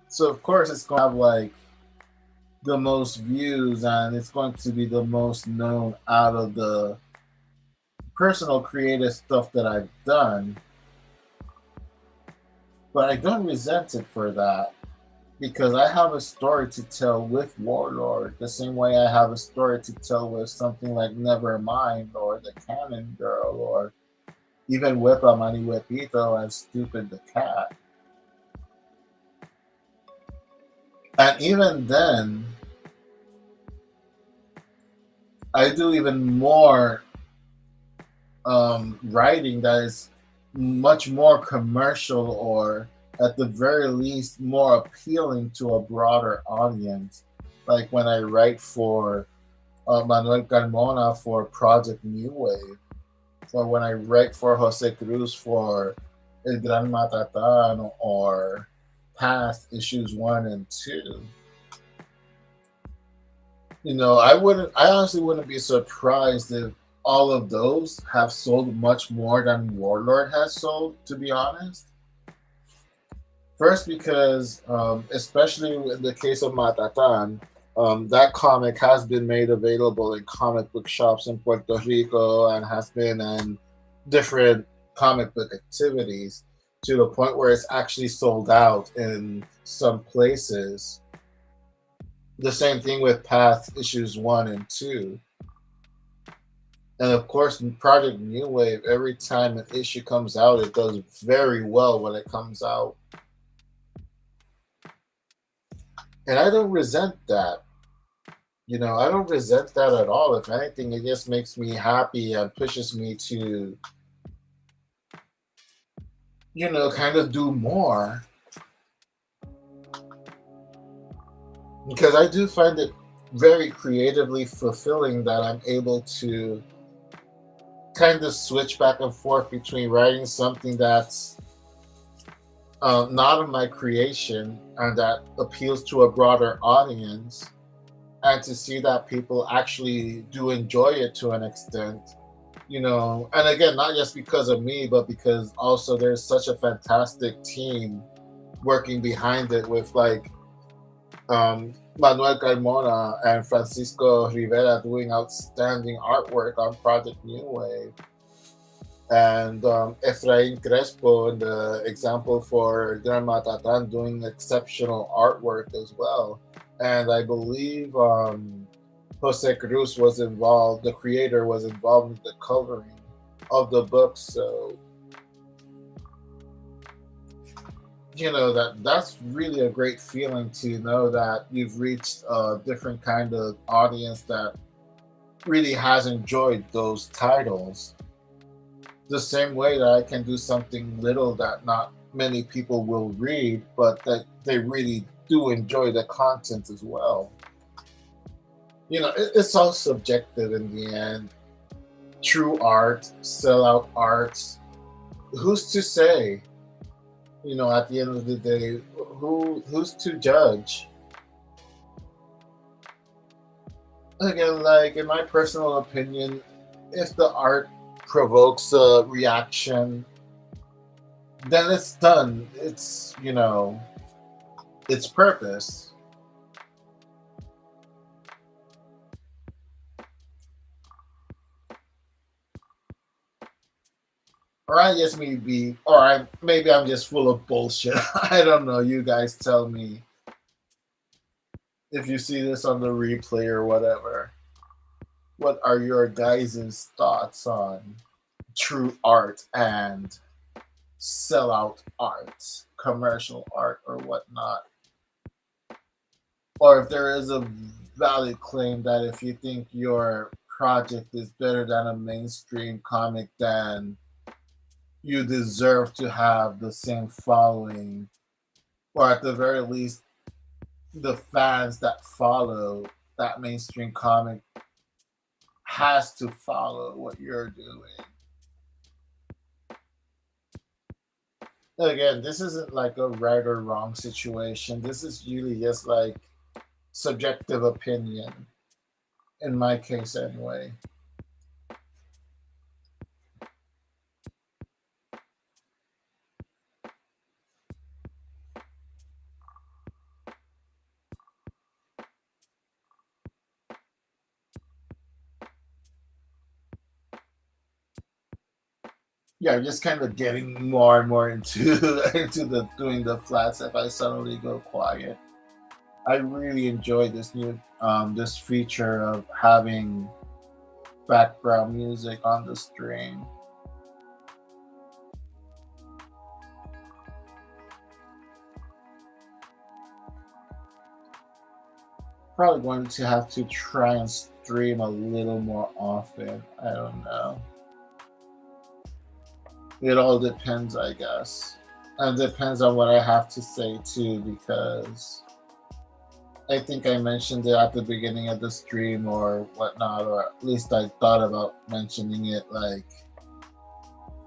So of course, it's going to have like the most views, and it's going to be the most known out of the personal creative stuff that I've done. But I don't resent it for that, because I have a story to tell with Warlord, the same way I have a story to tell with something like Nevermind or The Cannon Girl, or even Whipa Mani Whipito and Stupid the Cat. And even then, I do even more writing that is much more commercial, or at the very least more appealing to a broader audience. Like when I write for Manuel Carmona for Project New Wave, or when I write for Jose Cruz for El Gran Matatan or Past issues 1 and 2. I honestly wouldn't be surprised if all of those have sold much more than Warlord has sold, to be honest. First, because especially in the case of Matatan, that comic has been made available in comic book shops in Puerto Rico and has been in different comic book activities, to the point where it's actually sold out in some places. The same thing with Path issues 1 and 2. And of course, in Project New Wave, every time an issue comes out, it does very well when it comes out. And I don't resent that. I don't resent that at all. If anything, it just makes me happy and pushes me to, kind of do more. Because I do find it very creatively fulfilling that I'm able to kind of switch back and forth between writing something that's not of my creation and that appeals to a broader audience, and to see that people actually do enjoy it to an extent. And again, not just because of me, but because also there's such a fantastic team working behind it, with like Manuel Carmona and Francisco Rivera doing outstanding artwork on Project New Wave, and Efrain Crespo, in the example for Gran Matatan, doing exceptional artwork as well. And I believe Jose Cruz was involved, the creator was involved in the coloring of the book. So that's really a great feeling, to know that you've reached a different kind of audience that really has enjoyed those titles, the same way that I can do something little that not many people will read, but that they really do enjoy the content as well. It's all subjective in the end. True art, sellout art, who's to say? At the end of the day, who's to judge? Again, like in my personal opinion, if the art provokes a reaction, then it's done. It's its purpose. Or I just maybe, or maybe I'm just full of bullshit. I don't know. You guys tell me if you see this on the replay or whatever. What are your guys' thoughts on true art and sellout art, commercial art, or whatnot? Or if there is a valid claim that if you think your project is better than a mainstream comic, then you deserve to have the same following, or at the very least, the fans that follow that mainstream comic has to follow what you're doing. Again, this isn't like a right or wrong situation. This is really just like subjective opinion, in my case, anyway. Yeah, I'm just kind of getting more and more into into the doing the flats if I suddenly go quiet. I really enjoy this new this feature of having background music on the stream. Probably going to have to try and stream a little more often. I don't know. It all depends, I guess. And depends on what I have to say too, because I think I mentioned it at the beginning of the stream or whatnot, or at least I thought about mentioning it. Like,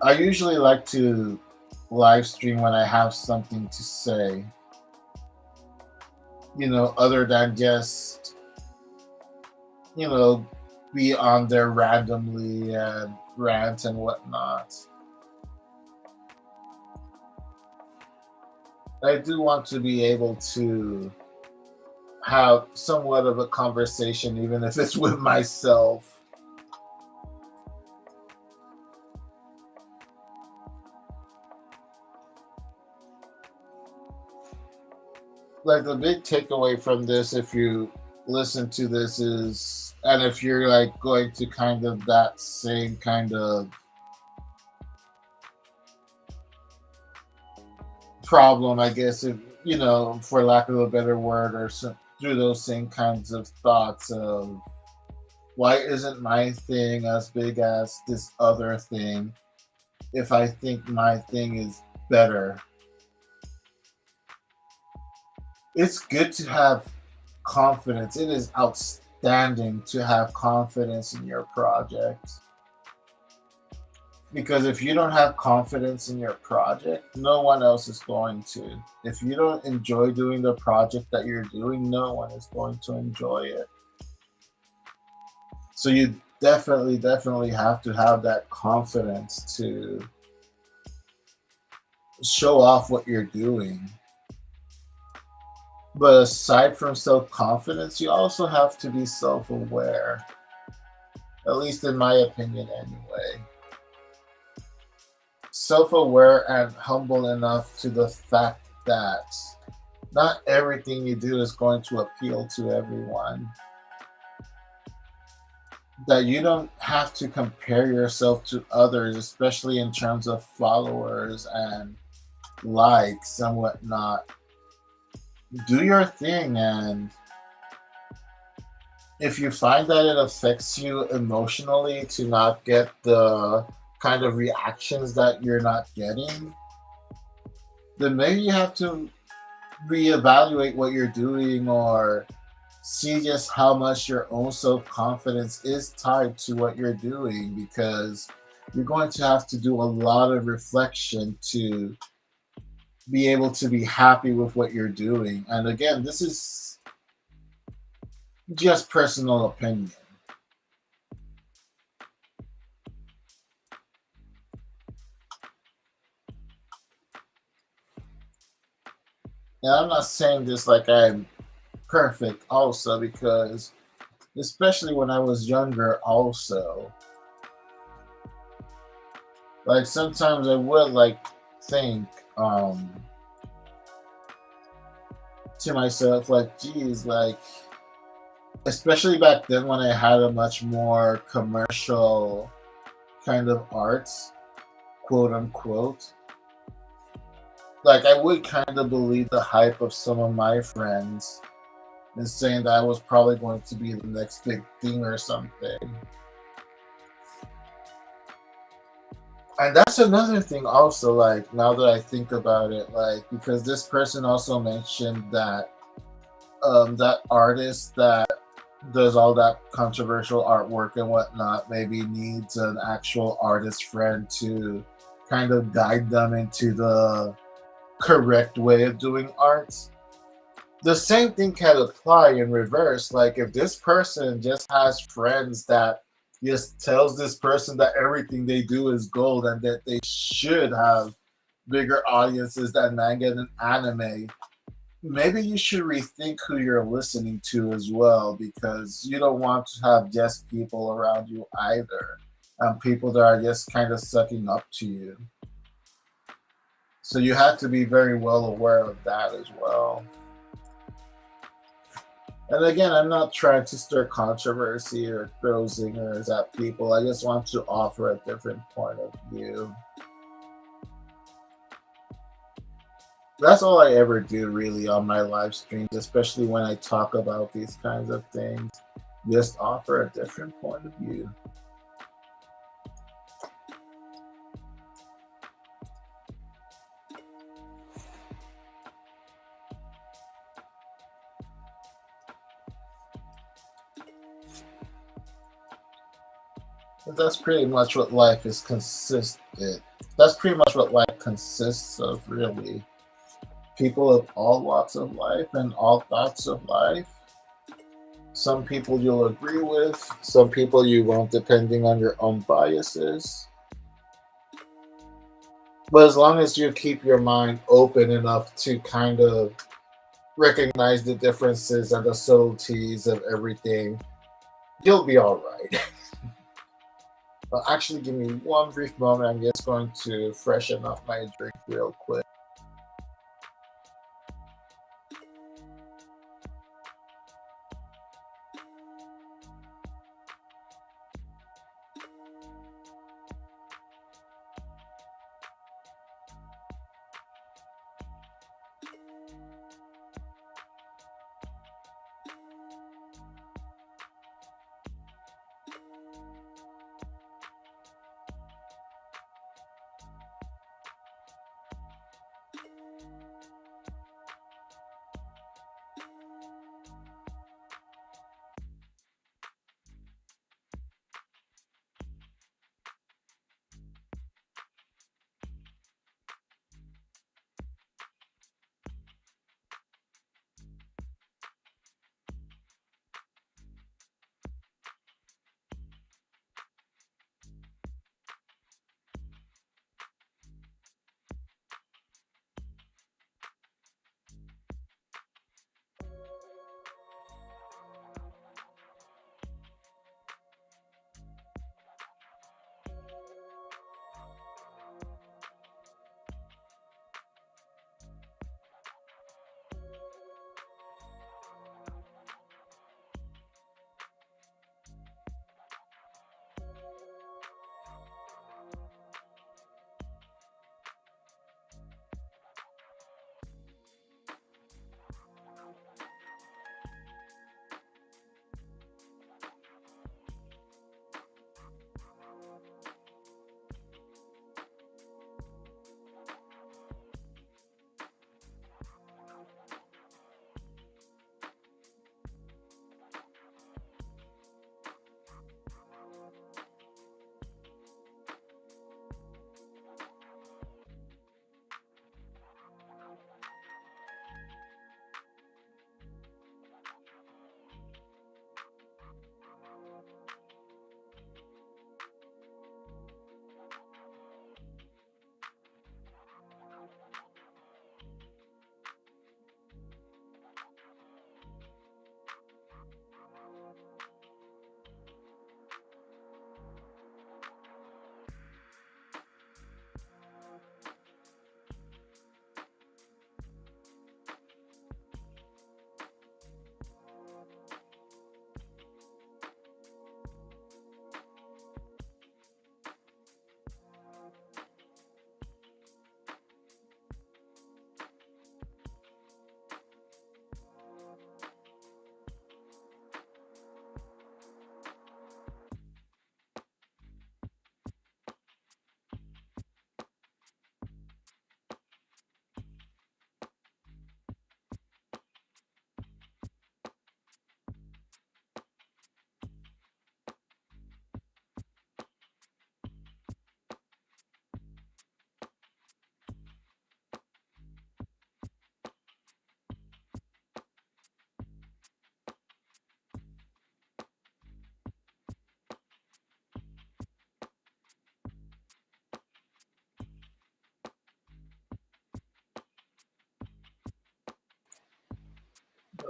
I usually like to live stream when I have something to say, other than just, you know, be on there randomly and rant and whatnot. I do want to be able to have somewhat of a conversation, even if it's with myself. Like the big takeaway from this, if you listen to this, is, and if you're like going to kind of that same kind of problem, I guess, if for lack of a better word, or some, through those same kinds of thoughts of why isn't my thing as big as this other thing if I think my thing is better. It's good to have confidence. It is outstanding to have confidence in your project. Because if you don't have confidence in your project, no one else is going to. If you don't enjoy doing the project that you're doing, no one is going to enjoy it. So you definitely have to have that confidence to show off what you're doing. But aside from self confidence, you also have to be self aware, at least in my opinion, anyway. Self aware and humble enough to the fact that not everything you do is going to appeal to everyone. That you don't have to compare yourself to others, especially in terms of followers and likes and whatnot. Do your thing, and if you find that it affects you emotionally to not get the kind of reactions that you're not getting, then maybe you have to reevaluate what you're doing, or see just how much your own self confidence is tied to what you're doing. Because you're going to have to do a lot of reflection to be able to be happy with what you're doing. And again, this is just personal opinion. And I'm not saying this like I'm perfect, also, because especially when I was younger, also, like sometimes I would like think to myself, like, geez, like, especially back then when I had a much more commercial kind of arts, quote unquote. Like I would kind of believe the hype of some of my friends and saying that I was probably going to be the next big thing or something. And that's another thing also, like now that I think about it, like because this person also mentioned that that artist that does all that controversial artwork and whatnot maybe needs an actual artist friend to kind of guide them into the correct way of doing art. The same thing can apply in reverse. Like if this person just has friends that just tells this person that everything they do is gold and that they should have bigger audiences than manga and anime, maybe you should rethink who you're listening to as well, because you don't want to have just people around you either, people that are just kind of sucking up to you. So you have to be very well aware of that as well. And again, I'm not trying to stir controversy or throw zingers at people. I just want to offer a different point of view. That's all I ever do really on my live streams, especially when I talk about these kinds of things. Just offer a different point of view. But that's pretty much what life is consistent. That's pretty much what life consists of, really. People of all walks of life and all thoughts of life. Some people you'll agree with, some people you won't, depending on your own biases. But as long as you keep your mind open enough to kind of recognize the differences and the subtleties of everything, you'll be all right. But actually, give me one brief moment. I'm just going to freshen up my drink real quick.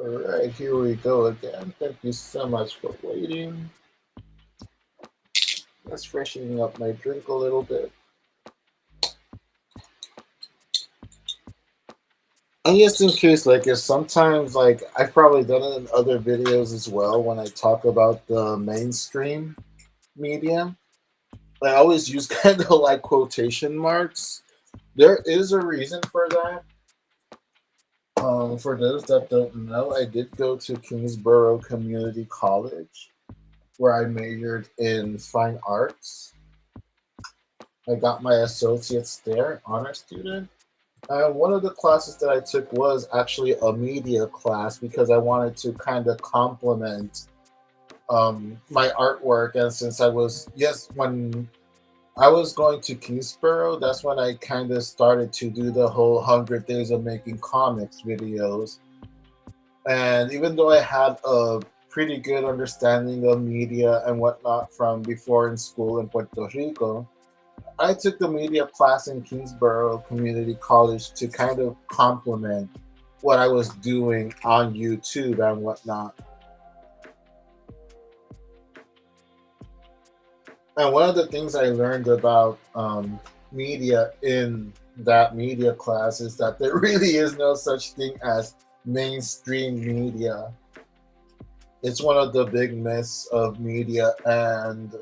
All right, here we go again. Thank you so much for waiting. Just freshening up my drink a little bit. And just in case, like, if sometimes, like, I've probably done it in other videos as well when I talk about the mainstream media. I always use kind of like quotation marks. There is a reason for that. For those that don't know, I did go to Kingsborough Community College where I majored in fine arts. I got my associates there, honor student. And one of the classes that I took was actually a media class because I wanted to kind of complement my artwork. And since I was, yes, when I was going to Kingsborough, that's when I kind of started to do the whole 100 Days of Making Comics videos. And even though I had a pretty good understanding of media and whatnot from before in school in Puerto Rico, I took the media class in Kingsborough Community College to kind of complement what I was doing on YouTube and whatnot. And one of the things I learned about media in that media class is that there really is no such thing as mainstream media. It's one of the big myths of media, and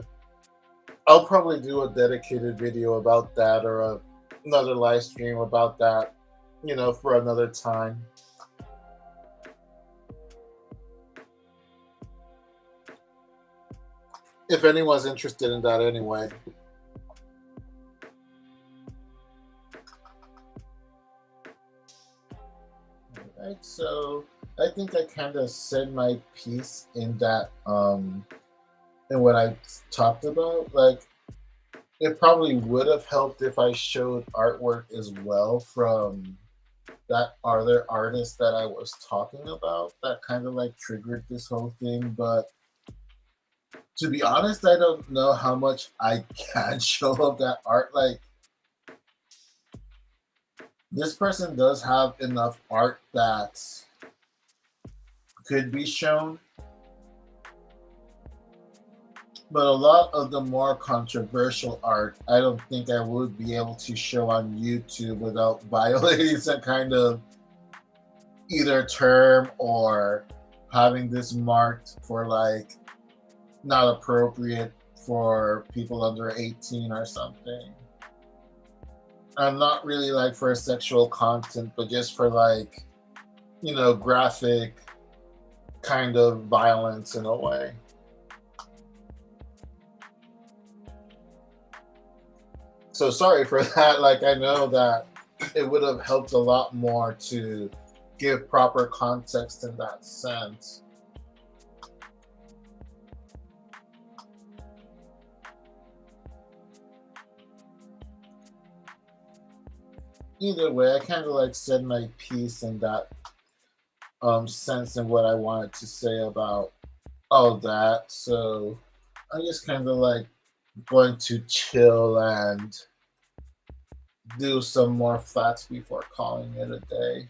I'll probably do a dedicated video about that or another live stream about that, for another time. If anyone's interested in that anyway. Alright, so I think I kind of said my piece in that in what I talked about. Like, it probably would have helped if I showed artwork as well from that other artist that I was talking about that kind of like triggered this whole thing. But to be honest, I don't know how much I can show of that art. Like, this person does have enough art that could be shown, but a lot of the more controversial art, I don't think I would be able to show on YouTube without violating some kind of either term or having this marked for like not appropriate for people under 18 or something. I'm not really like for sexual content, but just for like, graphic kind of violence in a way. So sorry for that. Like, I know that it would have helped a lot more to give proper context in that sense. Either way, I kind of like said my piece in that sense and what I wanted to say about all that. So I just kind of like going to chill and do some more facts before calling it a day,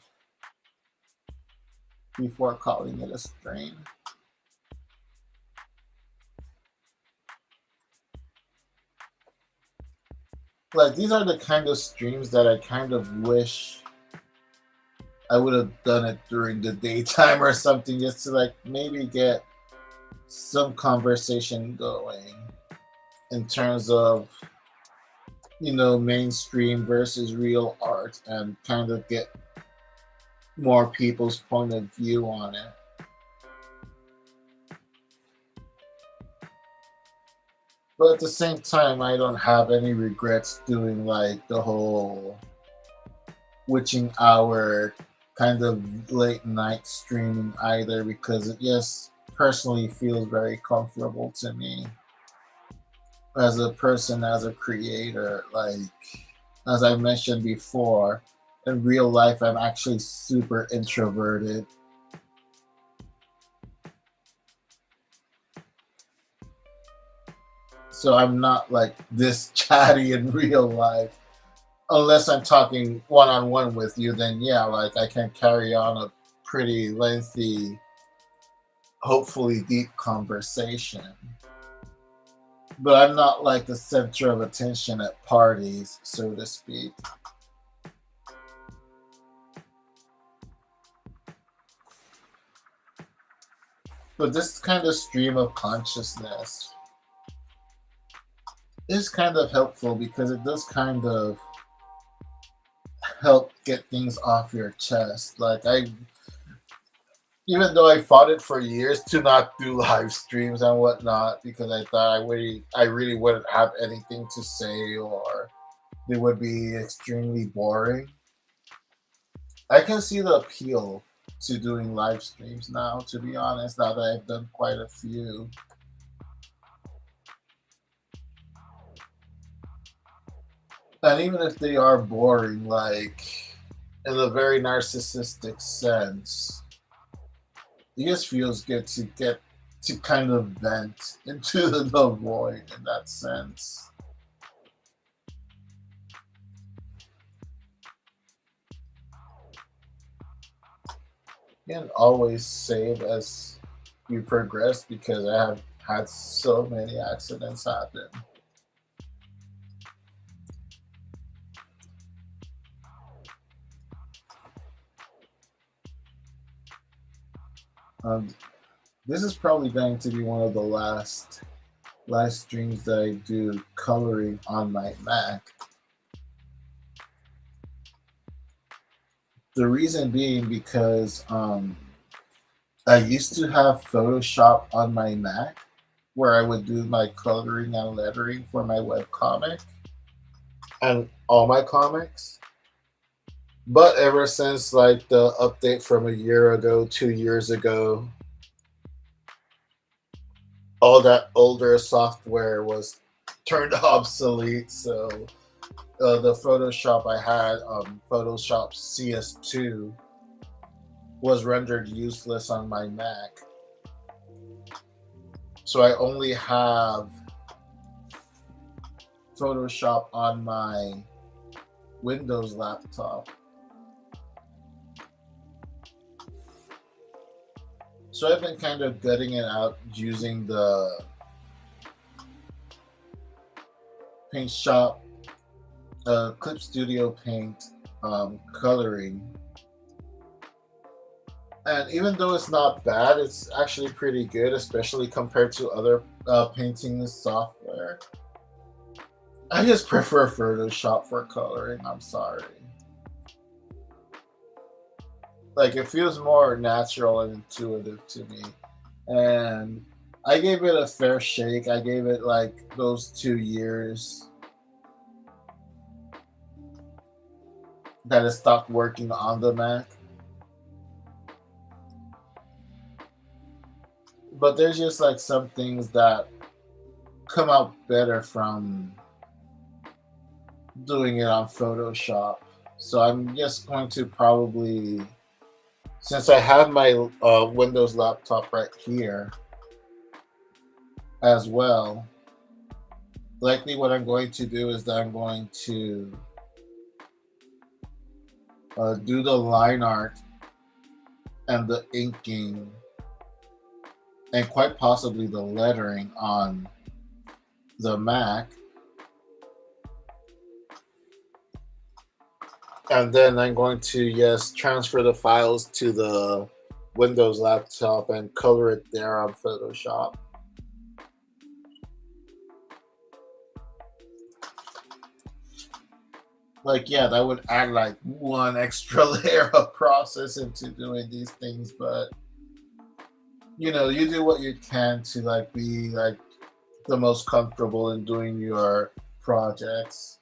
before calling it a stream. Like, these are the kind of streams that I kind of wish I would have done it during the daytime or something, just to like maybe get some conversation going in terms of mainstream versus real art and kind of get more people's point of view on it. But at the same time, I don't have any regrets doing like the whole witching hour kind of late night streaming either, because it just personally feels very comfortable to me as a person, as a creator. Like, as I mentioned before, in real life, I'm actually super introverted. So I'm not like this chatty in real life. Unless I'm talking one on one with you, then yeah, like I can carry on a pretty lengthy, hopefully deep conversation. But I'm not like the center of attention at parties, so to speak. But this kind of stream of consciousness is kind of helpful because it does kind of help get things off your chest. Like even though I fought it for years to not do live streams and whatnot because I thought I really wouldn't have anything to say or they would be extremely boring. I can see the appeal to doing live streams now, to be honest, now that I've done quite a few. And even if they are boring, like in a very narcissistic sense, it just feels good to get to kind of vent into the void in that sense. You can always save as you progress because I have had so many accidents happen. Um, this is probably going to be one of the last live streams that I do coloring on my Mac. The reason being because I used to have Photoshop on my Mac where I would do my coloring and lettering for my webcomic and all my comics. But ever since like the update from a year ago, 2 years ago, all that older software was turned obsolete. So the Photoshop I had, Photoshop CS2, was rendered useless on my Mac. So I only have Photoshop on my Windows laptop. So I've been kind of gutting it out using the Paint Shop, Clip Studio Paint coloring. And even though it's not bad, it's actually pretty good, especially compared to other painting software. I just prefer Photoshop for coloring. I'm sorry. Like it feels more natural and intuitive to me. And I gave it a fair shake. I gave it like those 2 years that it stopped working on the Mac. But there's just like some things that come out better from doing it on Photoshop. So I'm just going to probably, since I have my Windows laptop right here as well, likely what I'm going to do is that I'm going to do the line art and the inking and quite possibly the lettering on the Mac. And then I'm going to, yes, transfer the files to the Windows laptop and color it there on Photoshop. Like, yeah, that would add like one extra layer of process into doing these things, but you know, you do what you can to like be like the most comfortable in doing your projects.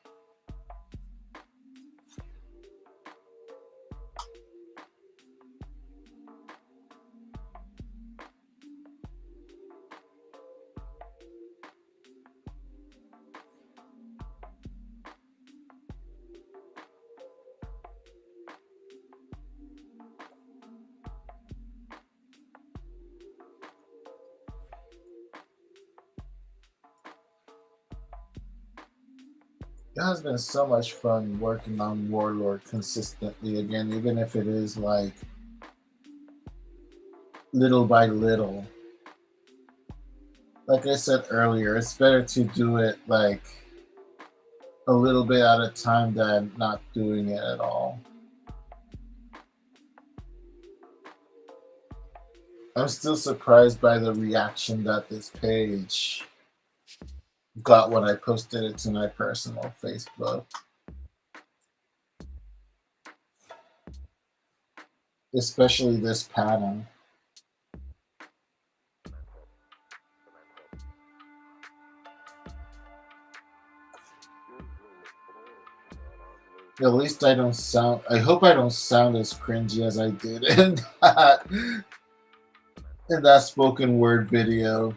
It has been so much fun working on Warlord consistently again, even if it is like little by little. Like I said earlier, it's better to do it like a little bit at a time than not doing it at all. I'm still surprised by the reaction that this page got when I posted it to my personal Facebook, especially this pattern. At least I don't sound. I hope I don't sound as cringy as I did in that spoken word video.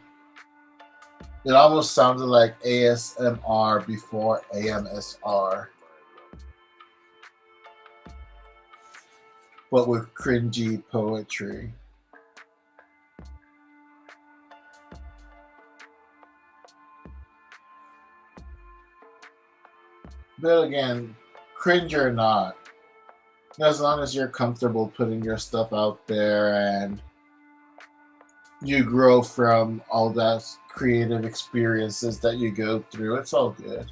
It almost sounded like ASMR before AMSR, but with cringy poetry. But again, cringe or not, as long as you're comfortable putting your stuff out there and you grow from all that creative experiences that you go through, it's all good.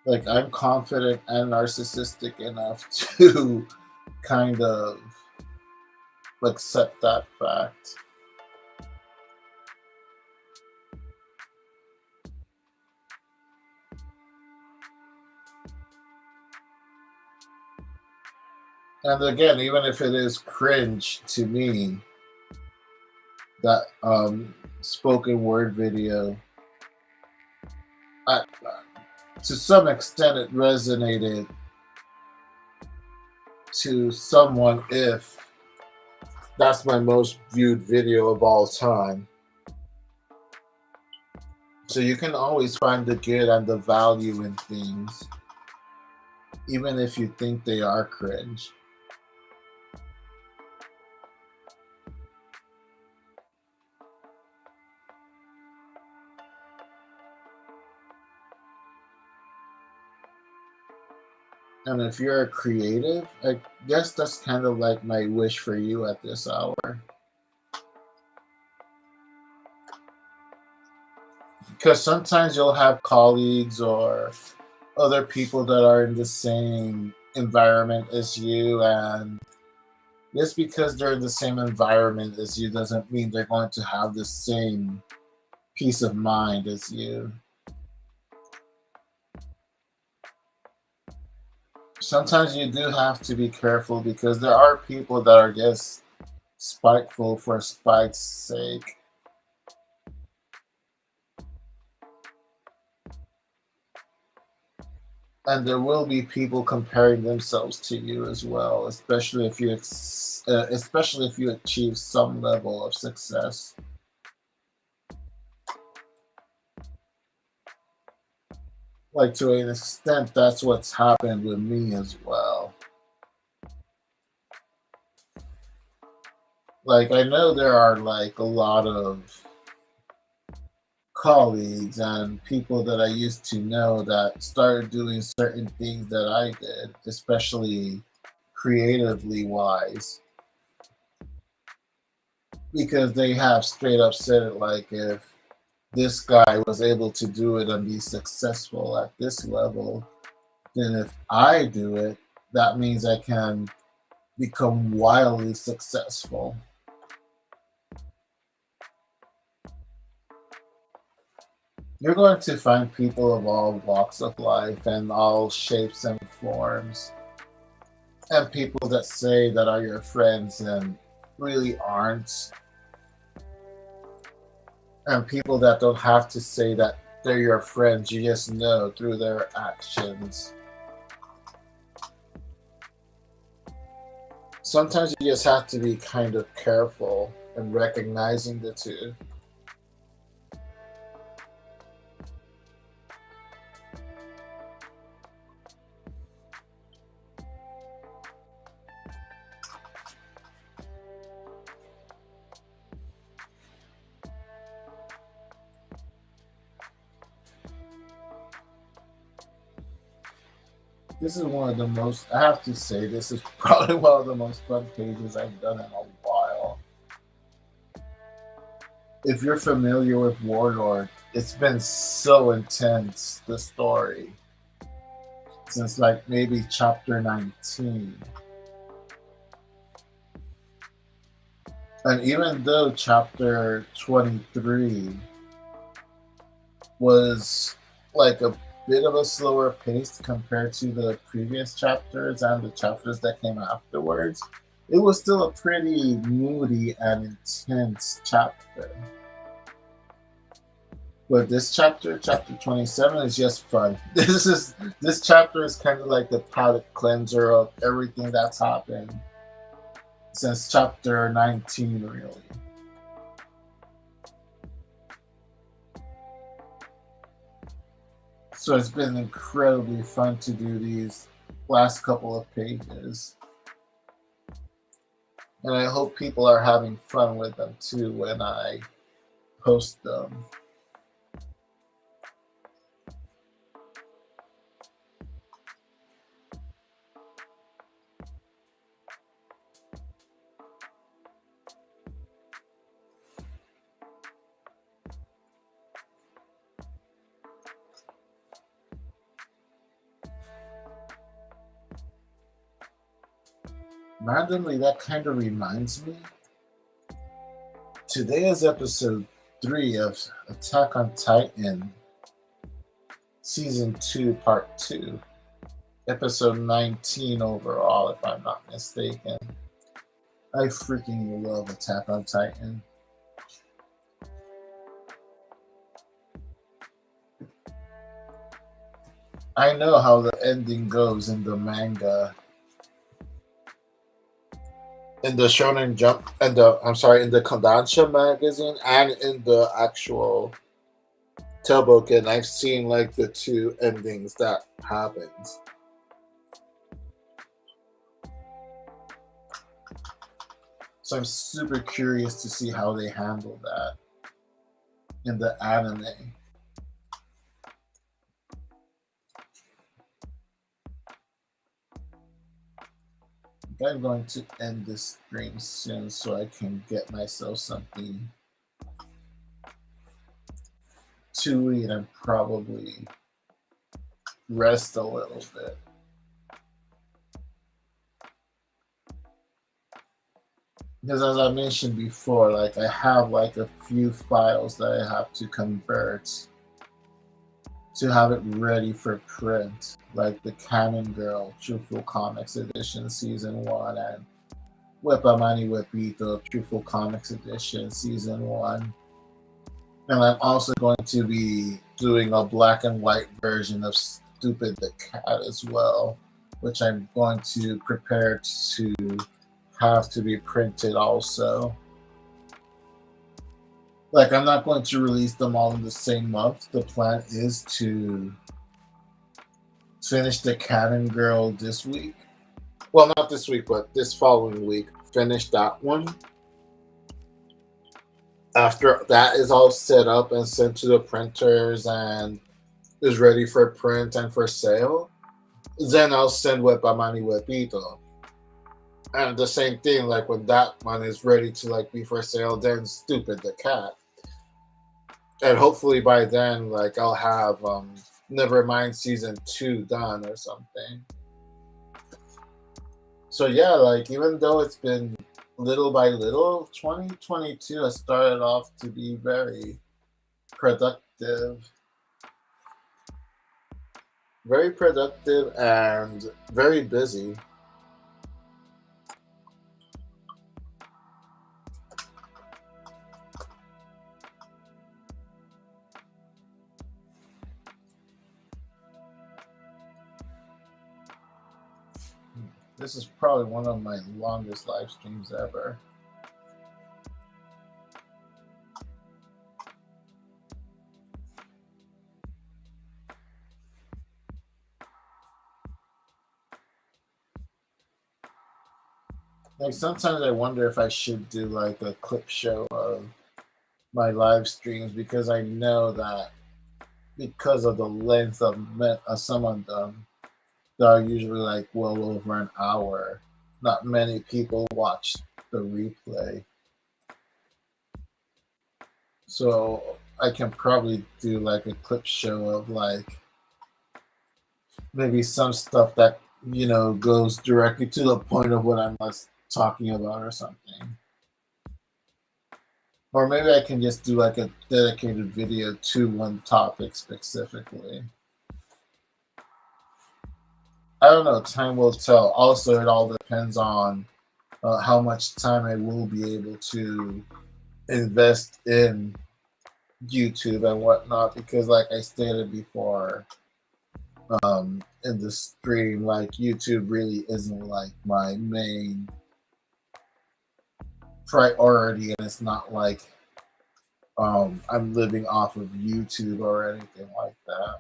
Like, I'm confident and narcissistic enough to kind of accept that fact. And again, even if it is cringe to me, that spoken word video, I, to some extent, it resonated to someone if that's my most viewed video of all time. So you can always find the good and the value in things, even if you think they are cringe. And if you're a creative, I guess that's kind of like my wish for you at this hour. Because sometimes you'll have colleagues or other people that are in the same environment as you, and just because they're in the same environment as you doesn't mean they're going to have the same peace of mind as you. Sometimes you do have to be careful because there are people that are just spiteful for spite's sake. And there will be people comparing themselves to you as well, especially if especially if you achieve some level of success. Like, to an extent, that's what's happened with me as well. Like, I know there are like a lot of colleagues and people that I used to know that started doing certain things that I did, especially creatively wise, because they have straight up said it like, if this guy was able to do it and be successful at this level, then if I do it, that means I can become wildly successful. You're going to find people of all walks of life and all shapes and forms, and people that say that are your friends and really aren't, and people that don't have to say that they're your friends, you just know through their actions. Sometimes you just have to be kind of careful and recognizing the two. This is one of the most, I have to say, this is probably one of the most fun pages I've done in a while. If you're familiar with Warlord, it's been so intense, the story, since like maybe chapter 19. And even though chapter 23 was like a bit of a slower pace compared to the previous chapters and the chapters that came afterwards, it was still a pretty moody and intense chapter. But this chapter, chapter 27, is just fun. This chapter is kind of like the palate cleanser of everything that's happened since chapter 19, really. So it's been incredibly fun to do these last couple of pages. And I hope people are having fun with them too when I post them. Randomly, that kind of reminds me. Today is episode 3 of Attack on Titan, season 2, part 2. Episode 19 overall, if I'm not mistaken. I freaking love Attack on Titan. I know how the ending goes in the manga. In the Shonen Jump, and in the Kodansha magazine, and in the actual Telboken, I've seen like the two endings that happens. So I'm super curious to see how they handle that in the anime. I'm going to end this stream soon so I can get myself something to eat and probably rest a little bit. Because as I mentioned before, like I have like a few files that I have to convert to have it ready for print, like the Cannon Girl Truthful Comics Edition Season 1 and Wepamani Wepito Truthful Comics Edition Season 1. And I'm also going to be doing a black and white version of Stupid the Cat as well, which I'm going to prepare to have to be printed also. Like, I'm not going to release them all in the same month. The plan is to finish the Cannon Girl this week. Well, not this week, but this following week. Finish that one. After that is all set up and sent to the printers and is ready for print and for sale, then I'll send Wepamani Wepito. And the same thing, like when that one is ready to like be for sale, then Stupid the Cat. And hopefully by then, like I'll have Nevermind season 2 done or something. So yeah, like even though it's been little by little, 2022 has started off to be very productive. Very productive and very busy. This is probably one of my longest live streams ever. Like sometimes I wonder if I should do like a clip show of my live streams, because I know that because of the length of some of them, that are usually like well over an hour. Not many people watch the replay. So I can probably do like a clip show of like maybe some stuff that goes directly to the point of what I'm talking about or something. Or maybe I can just do like a dedicated video to one topic specifically. I don't know. Time will tell. Also, it all depends on how much time I will be able to invest in YouTube and whatnot. Because, like I stated before, in the stream, like YouTube really isn't like my main priority, and it's not like I'm living off of YouTube or anything like that.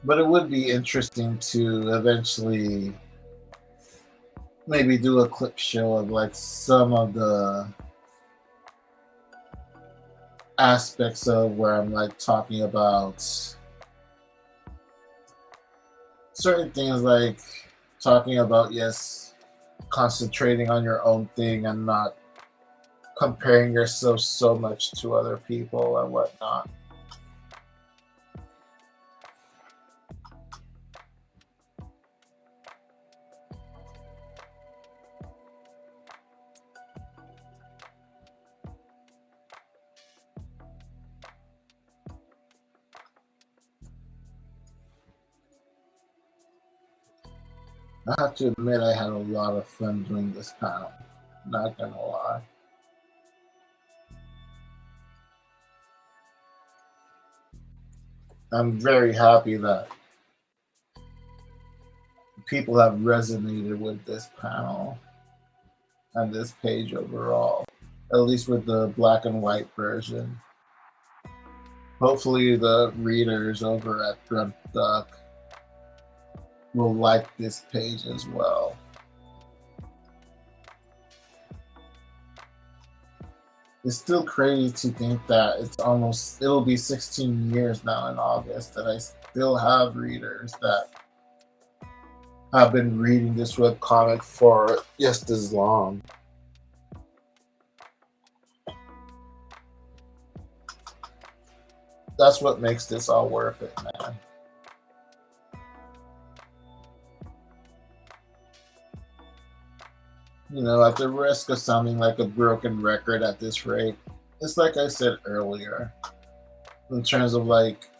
But it would be interesting to eventually maybe do a clip show of like some of the aspects of where I'm like talking about certain things, like talking about, yes, concentrating on your own thing and not comparing yourself so much to other people and whatnot. I have to admit, I had a lot of fun doing this panel. Not gonna lie. I'm very happy that people have resonated with this panel and this page overall, at least with the black and white version. Hopefully the readers over at Drunk Duck will like this page as well. It's still crazy to think that it'll be 16 years now in August that I still have readers that have been reading this webcomic for just as long. That's what makes this all worth it, man. At the risk of sounding like a broken record at this rate, it's like I said earlier, in terms of like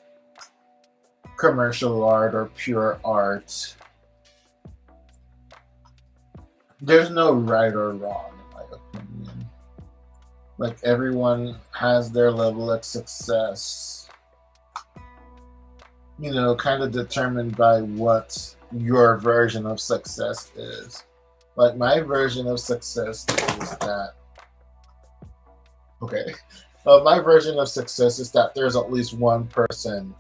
commercial art or pure art, there's no right or wrong, in my opinion. Like, everyone has their level of success, kind of determined by what your version of success is. Like, my version of success is that, my version of success is that there's at least one person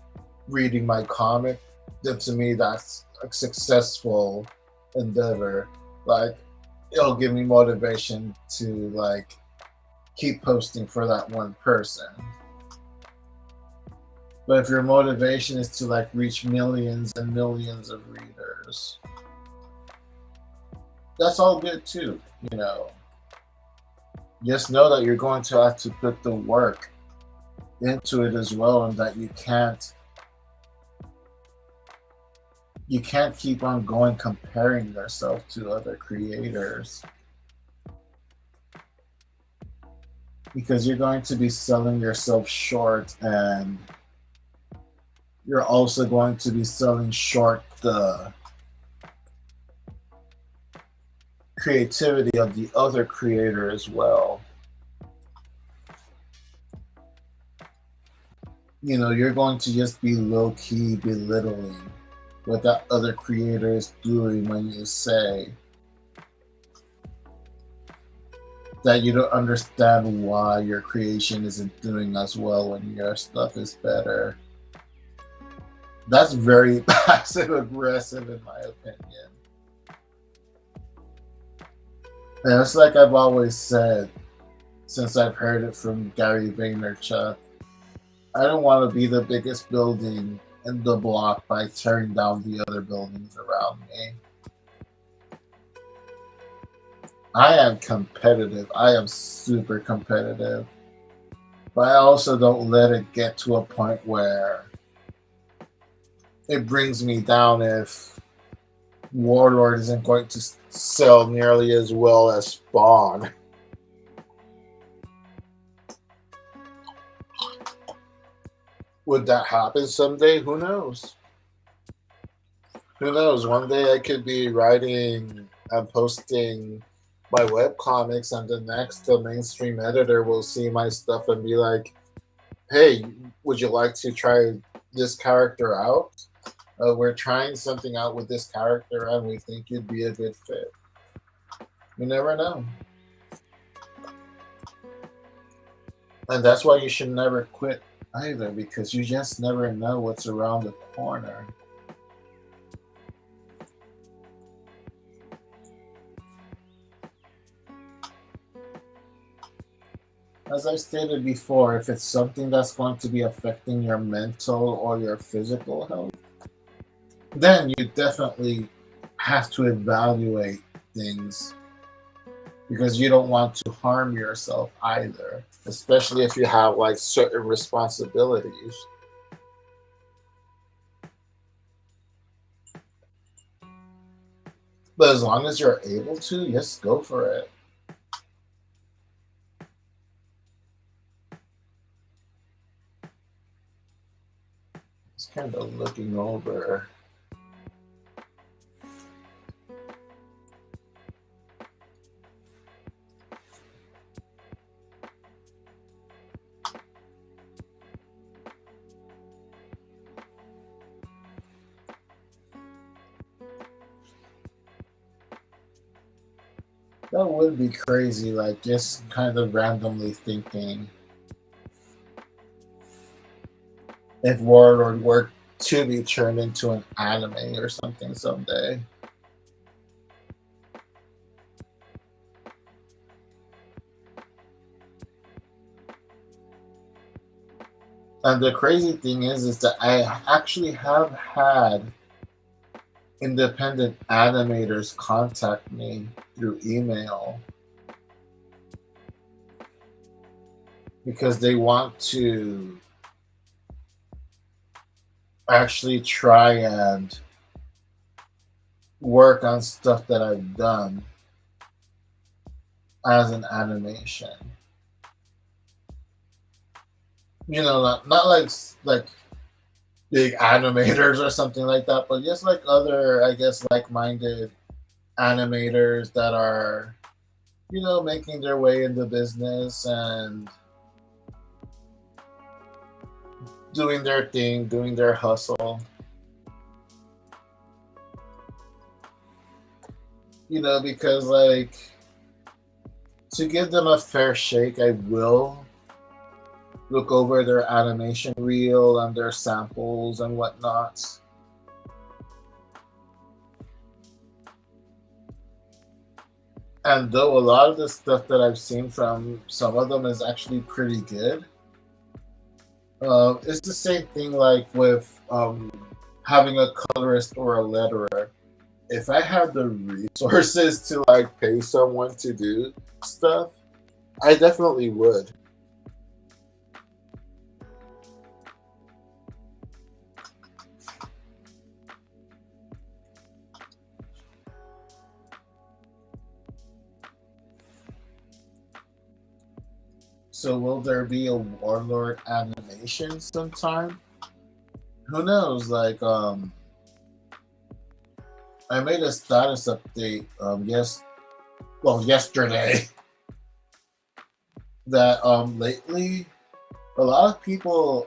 reading my comic. Then to me, that's a successful endeavor. Like, it'll give me motivation to like keep posting for that one person. But if your motivation is to like reach millions and millions of readers, that's all good too. Just know that you're going to have to put the work into it as well, and that you can't keep on going comparing yourself to other creators, because you're going to be selling yourself short, and you're also going to be selling short the creativity of the other creator as well. You're going to just be low-key belittling what that other creator is doing when you say that you don't understand why your creation isn't doing as well when your stuff is better. That's very passive aggressive, in my opinion. And it's like I've always said, since I've heard it from Gary Vaynerchuk, I don't want to be the biggest building in the block by tearing down the other buildings around me. I am competitive. I am super competitive. But I also don't let it get to a point where it brings me down if Warlord isn't going to sell nearly as well as Spawn. Would that happen someday? Who knows? Who knows? One day I could be writing and posting my web comics, and the next the mainstream editor will see my stuff and be like, "Hey, would you like to try this character out? We're trying something out with this character, and we think you'd be a good fit." You never know, and that's why you should never quit either, because you just never know what's around the corner. As I stated before, if it's something that's going to be affecting your mental or your physical health, then you definitely have to evaluate things, because you don't want to harm yourself either, especially if you have like certain responsibilities. But as long as you're able to, yes, go for it. Just kind of looking over. That would be crazy, like just kind of randomly thinking if Warlord were to be turned into an anime or something someday. And the crazy thing is that I actually have had independent animators contact me through email because they want to actually try and work on stuff that I've done as an animation. You know, not like big animators or something like that, but just like other, I guess, like-minded animators that are, making their way in the business and doing their thing, doing their hustle. Because like to give them a fair shake, I will look over their animation reel and their samples and whatnot. And though a lot of the stuff that I've seen from some of them is actually pretty good, it's the same thing like with having a colorist or a letterer. If I had the resources to like pay someone to do stuff, I definitely would. So will there be a Warlord animation sometime? Who knows? Like I made a status update yesterday that lately a lot of people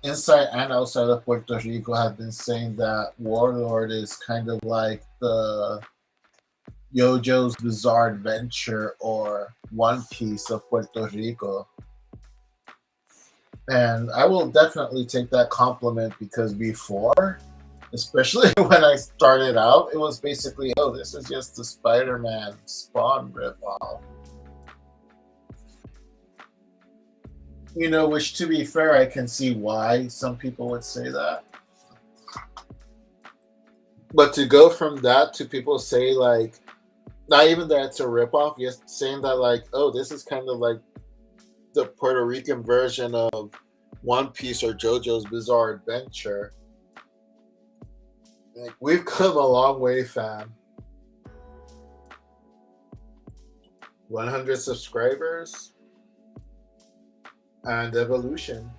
inside and outside of Puerto Rico have been saying that Warlord is kind of like the JoJo's Bizarre Adventure or One Piece of Puerto Rico. And I will definitely take that compliment because before, especially when I started out, it was basically, oh, this is just the Spider-Man Spawn ripoff. Which to be fair, I can see why some people would say that. But to go from that to people say like, not even that it's a ripoff, just saying that like, oh, this is kind of like the Puerto Rican version of One Piece or JoJo's Bizarre Adventure. Like, we've come a long way, fam. 100 subscribers and evolution.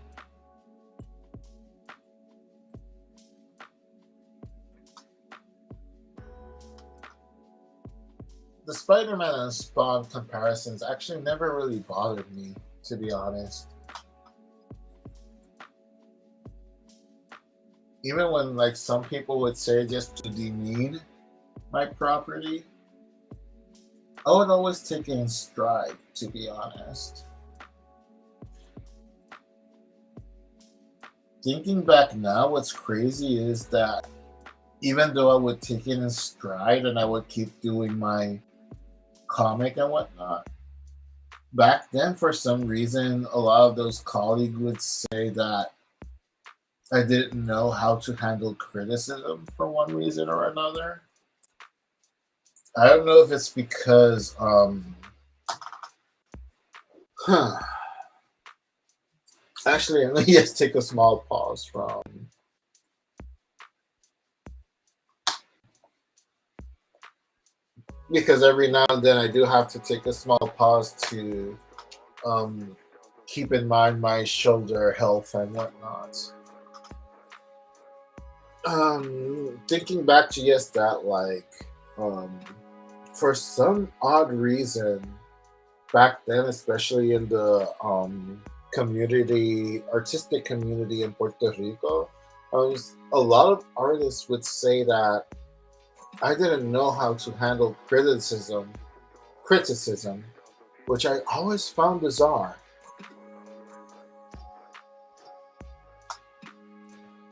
The Spider-Man and Spawn comparisons actually never really bothered me, to be honest. Even when like some people would say just to demean my property, I would always take it in stride, to be honest. Thinking back now, what's crazy is that even though I would take it in stride and I would keep doing my comic and whatnot, back then for some reason a lot of those colleagues would say that I didn't know how to handle criticism for one reason or another. I don't know if it's because huh. Actually, let me just take a small pause from because every now and then I do have to take a small pause to um, keep in mind my shoulder health and whatnot. Thinking back to yes, that like, um, for some odd reason, back then, especially in the community, artistic community in Puerto Rico, a lot of artists would say that I didn't know how to handle criticism, which I always found bizarre.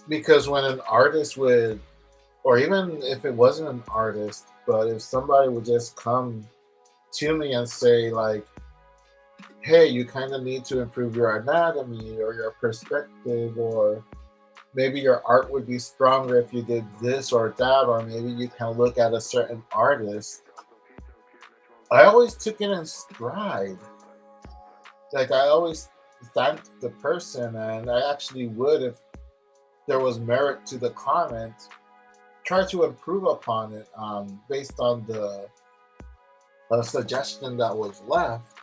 Because when an artist would, or even if it wasn't an artist, but if somebody would just come to me and say, like, hey, you kind of need to improve your anatomy or your perspective, or maybe your art would be stronger if you did this or that, or maybe you can look at a certain artist. I always took it in stride. Like, I always thanked the person, and I actually would, if there was merit to the comment, try to improve upon it based on the suggestion that was left.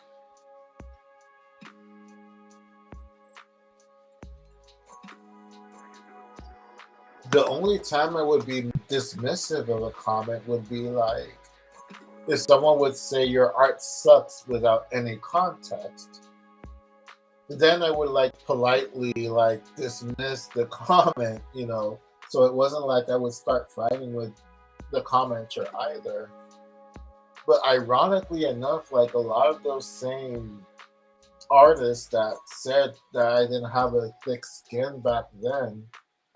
The only time I would be dismissive of a comment would be like if someone would say your art sucks without any context. Then I would like politely like dismiss the comment. So it wasn't like I would start fighting with the commenter either. But ironically enough, like a lot of those same artists that said that I didn't have a thick skin back then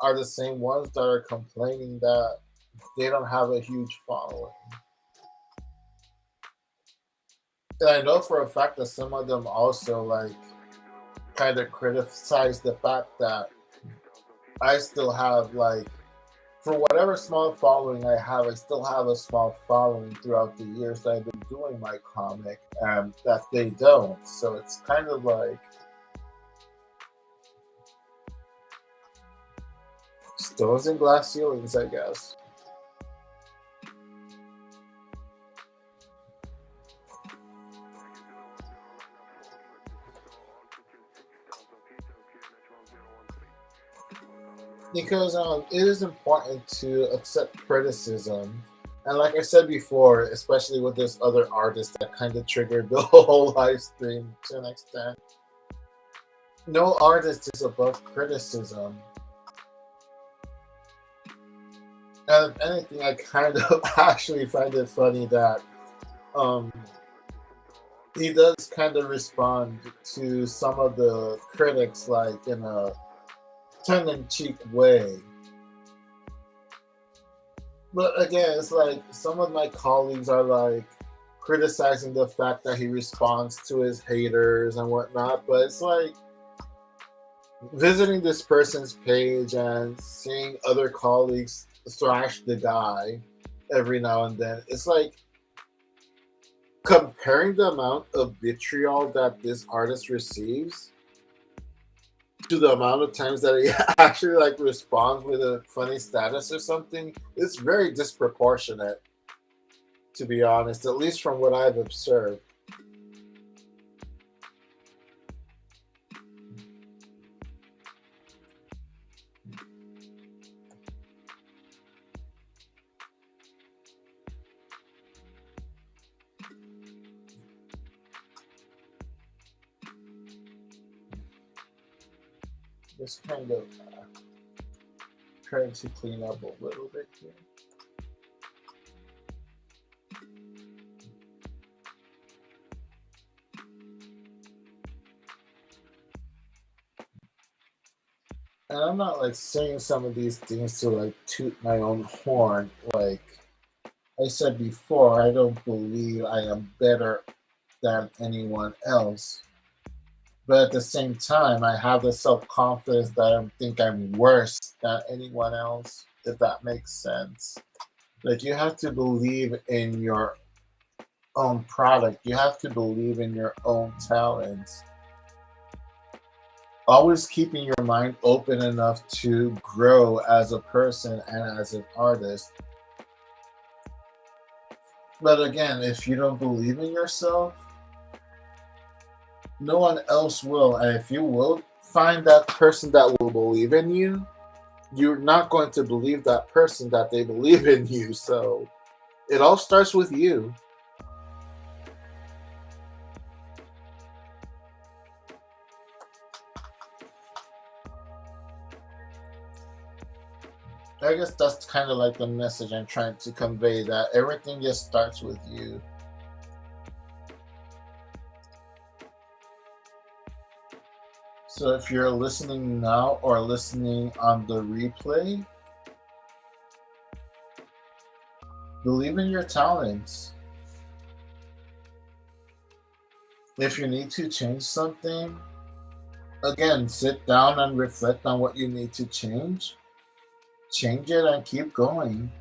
are the same ones that are complaining that they don't have a huge following. And I know for a fact that some of them also like kind of criticize the fact that I still have like for whatever small following I have, I still have a small following throughout the years that I've been doing my comic, and that they don't. So it's kind of like stones and glass ceilings, I guess. Because it is important to accept criticism. And like I said before, especially with this other artist that kind of triggered the whole live stream to an extent, no artist is above criticism. And if anything, I kind of actually find it funny that um, he does kind of respond to some of the critics like in a tongue-in-cheek way. But again, it's like some of my colleagues are like criticizing the fact that he responds to his haters and whatnot. But it's like visiting this person's page and seeing other colleagues thrash the guy every now and then. It's like comparing the amount of vitriol that this artist receives to the amount of times that he actually like responds with a funny status or something. It's very disproportionate, to be honest, at least from what I've observed. Just kind of trying to clean up a little bit here. And I'm not like saying some of these things to like toot my own horn. Like I said before, I don't believe I am better than anyone else. But at the same time, I have the self confidence that I don't think I'm worse than anyone else, if that makes sense. Like, you have to believe in your own product, you have to believe in your own talents. Always keeping your mind open enough to grow as a person and as an artist. But again, if you don't believe in yourself, no one else will. And if you will find that person that will believe in you, you're not going to believe that person that they believe in you. So it all starts with you. I guess that's kind of like the message I'm trying to convey, that everything just starts with you. So if you're listening now or listening on the replay, believe in your talents. If you need to change something, again, sit down and reflect on what you need to change it and keep going.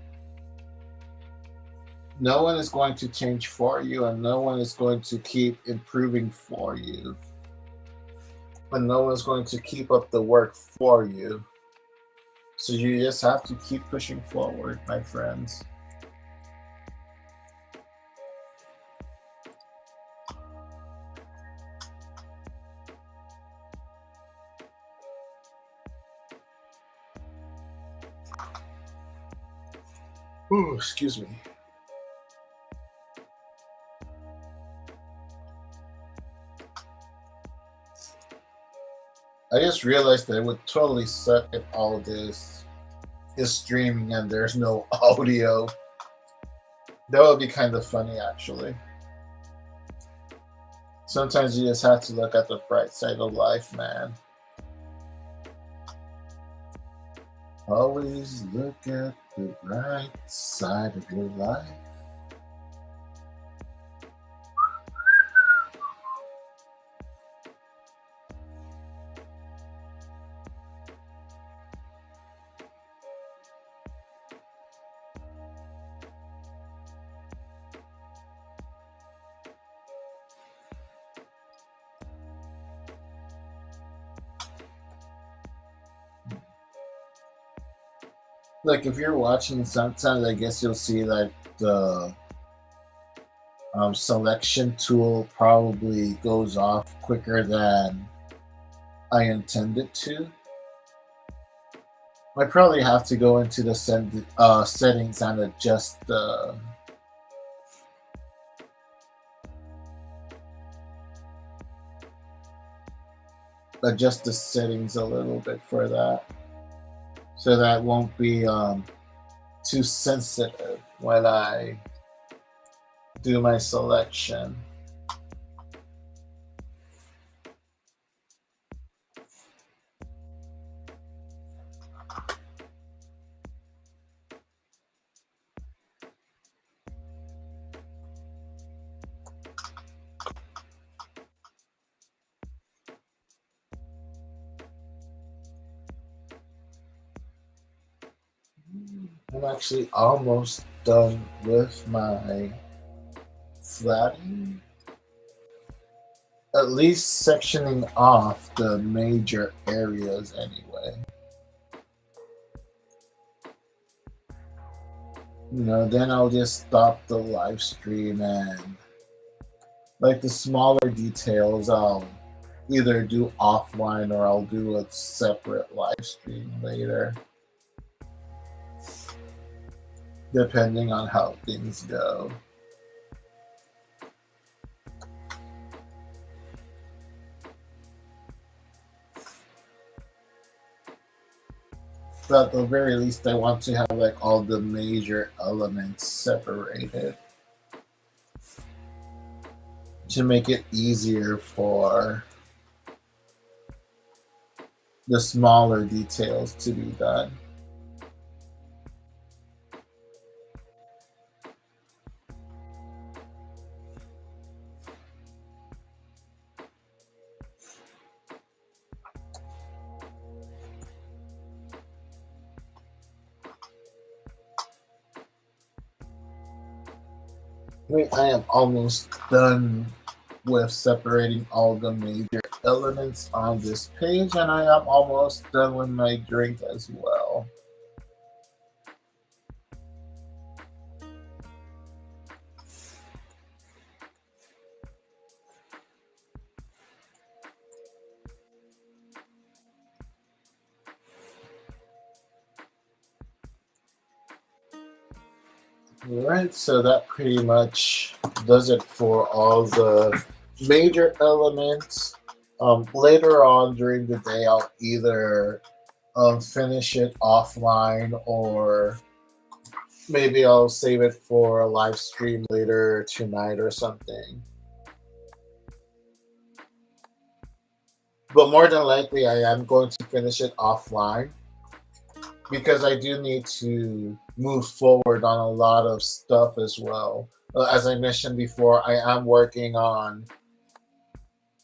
No one is going to change for you, and no one is going to keep improving for you, and no one's going to keep up the work for you. So you just have to keep pushing forward, my friends. Ooh, excuse me. I just realized that it would totally suck if all this is streaming and there's no audio. That would be kind of funny, actually. Sometimes you just have to look at the bright side of life, man. Always look at the bright side of your life. Like if you're watching, sometimes I guess you'll see like the selection tool probably goes off quicker than I intended to. I probably have to go into the settings and adjust the settings a little bit for that, so that won't be too sensitive when I do my selection. I'm actually almost done with my flatting. At least sectioning off the major areas anyway. Then I'll just stop the live stream and like the smaller details I'll either do offline or I'll do a separate live stream later, depending on how things go. But at the very least, I want to have like all the major elements separated to make it easier for the smaller details to be done. I am almost done with separating all the major elements on this page, and I am almost done with my drink as well. Alright, so that pretty much does it for all the major elements. Later on during the day, I'll either finish it offline or maybe I'll save it for a live stream later tonight or something. But more than likely, I am going to finish it offline because I do need to move forward on a lot of stuff as well. As I mentioned before, I am working on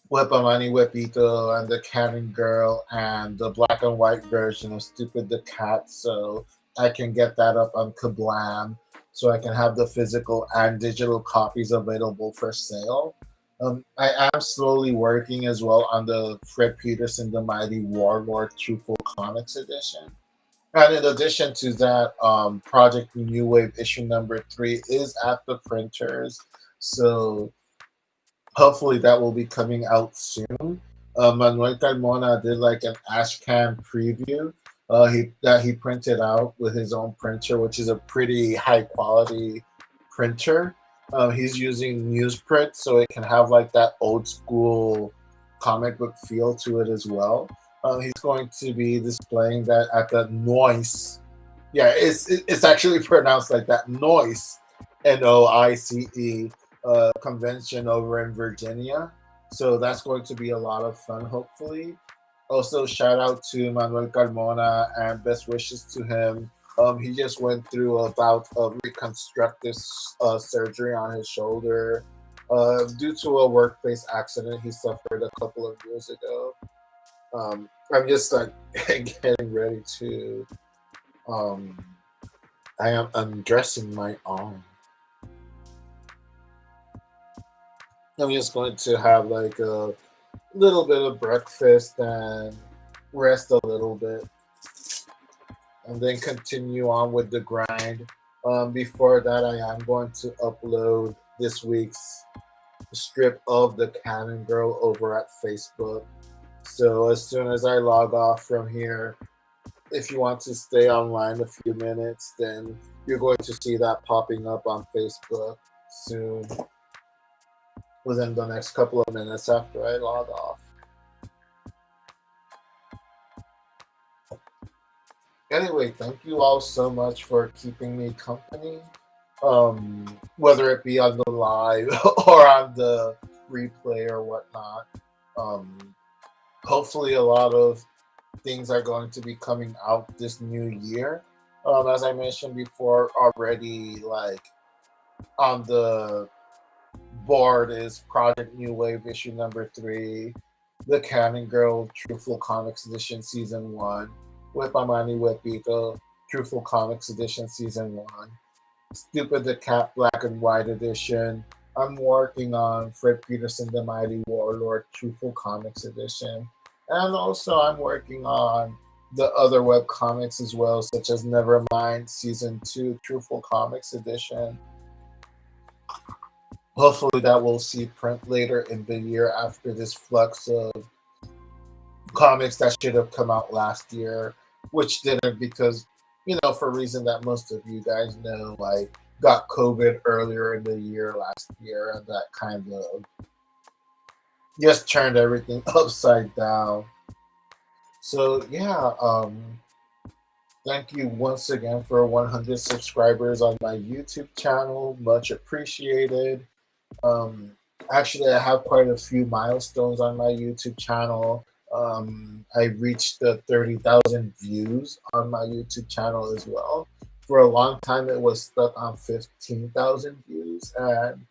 Whipamani Whipito and the Cannon Girl and the black and white version of Stupid the Cat, so I can get that up on Kablam, so I can have the physical and digital copies available for sale. I am slowly working as well on the Fred Peterson The Mighty Warlord Truthful Comics edition. And in addition to that, Project New Wave issue number 3 is at the printers, so hopefully that will be coming out soon. Manuel Carmona did like an Ashcan preview he printed out with his own printer, which is a pretty high quality printer. He's using newsprint, so it can have like that old school comic book feel to it as well. He's going to be displaying that at the Noise. Yeah, it's actually pronounced like that, Noise, Noice, convention over in Virginia. So that's going to be a lot of fun, hopefully. Also, shout out to Manuel Carmona and best wishes to him. He just went through a bout of reconstructive surgery on his shoulder due to a workplace accident he suffered a couple of years ago. I'm just like getting ready to. I am undressing my arm. I'm just going to have like a little bit of breakfast and rest a little bit, and then continue on with the grind. Before that, I am going to upload this week's strip of the Cannon Girl over at Facebook. So as soon as I log off from here, if you want to stay online a few minutes, then you're going to see that popping up on Facebook soon, within the next couple of minutes after I log off. Anyway, thank you all so much for keeping me company, whether it be on the live or on the replay or whatnot. Hopefully, a lot of things are going to be coming out this new year. As I mentioned before already, like on the board is Project New Wave issue number 3, The Cannon Girl Truthful Comics Edition Season 1, Whipamani Whipito, Truthful Comics Edition Season 1, Stupid the Cat Black and White Edition. I'm working on Fred Peterson the Mighty Warlord Truthful Comics Edition. And also I'm working on the other web comics as well, such as Nevermind Season 2 Truthful Comics Edition. Hopefully that will see print later in the year after this flux of comics that should have come out last year, which didn't because, for a reason that most of you guys know, like got COVID earlier in the year last year, and that kind of just turned everything upside down. So yeah, thank you once again for 100 subscribers on my YouTube channel. Much appreciated. Actually, I have quite a few milestones on my YouTube channel. I reached the 30,000 views on my YouTube channel as well. For a long time, it was stuck on 15,000 views. And,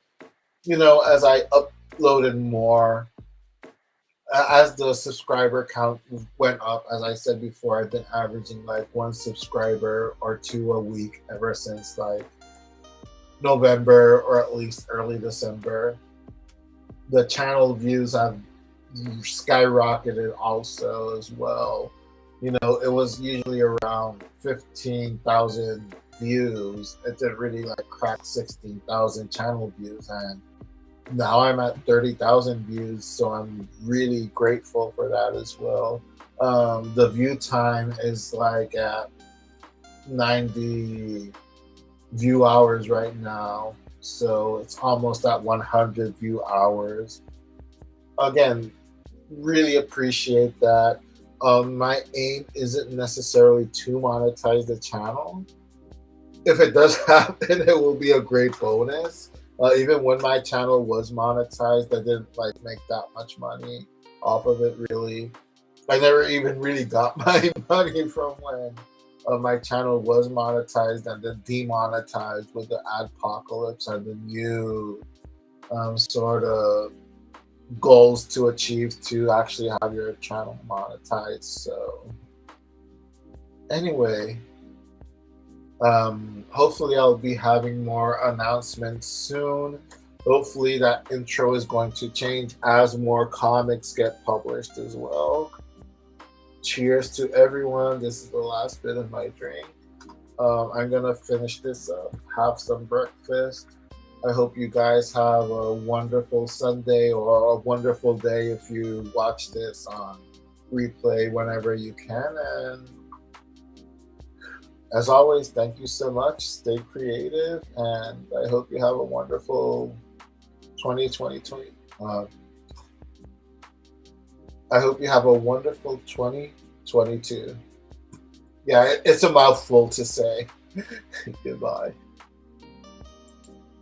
as I uploaded more, as the subscriber count went up, as I said before, I've been averaging like one subscriber or two a week ever since like November or at least early December. The channel views have skyrocketed also as well. It was usually around 15,000 views. It didn't really like crack 16,000 channel views, and now I'm at 30,000 views, so I'm really grateful for that as well. The view time is like at 90 view hours right now, so it's almost at 100 view hours. Again, really appreciate that. My aim isn't necessarily to monetize the channel. If it does happen, it will be a great bonus. Even when my channel was monetized, I didn't like make that much money off of it. Really, I never even really got my money from when my channel was monetized and then demonetized with the adpocalypse and the new sort of goals to achieve to actually have your channel monetized. So anyway, hopefully I'll be having more announcements soon. Hopefully that intro is going to change as more comics get published as well. Cheers to everyone. This is the last bit of my drink. I'm gonna finish this up, have some breakfast. I hope you guys have a wonderful Sunday or a wonderful day if you watch this on replay whenever you can. And as always, thank you so much. Stay creative, and I hope you have a wonderful 2020. I hope you have a wonderful 2022. Yeah, it's a mouthful to say. Goodbye.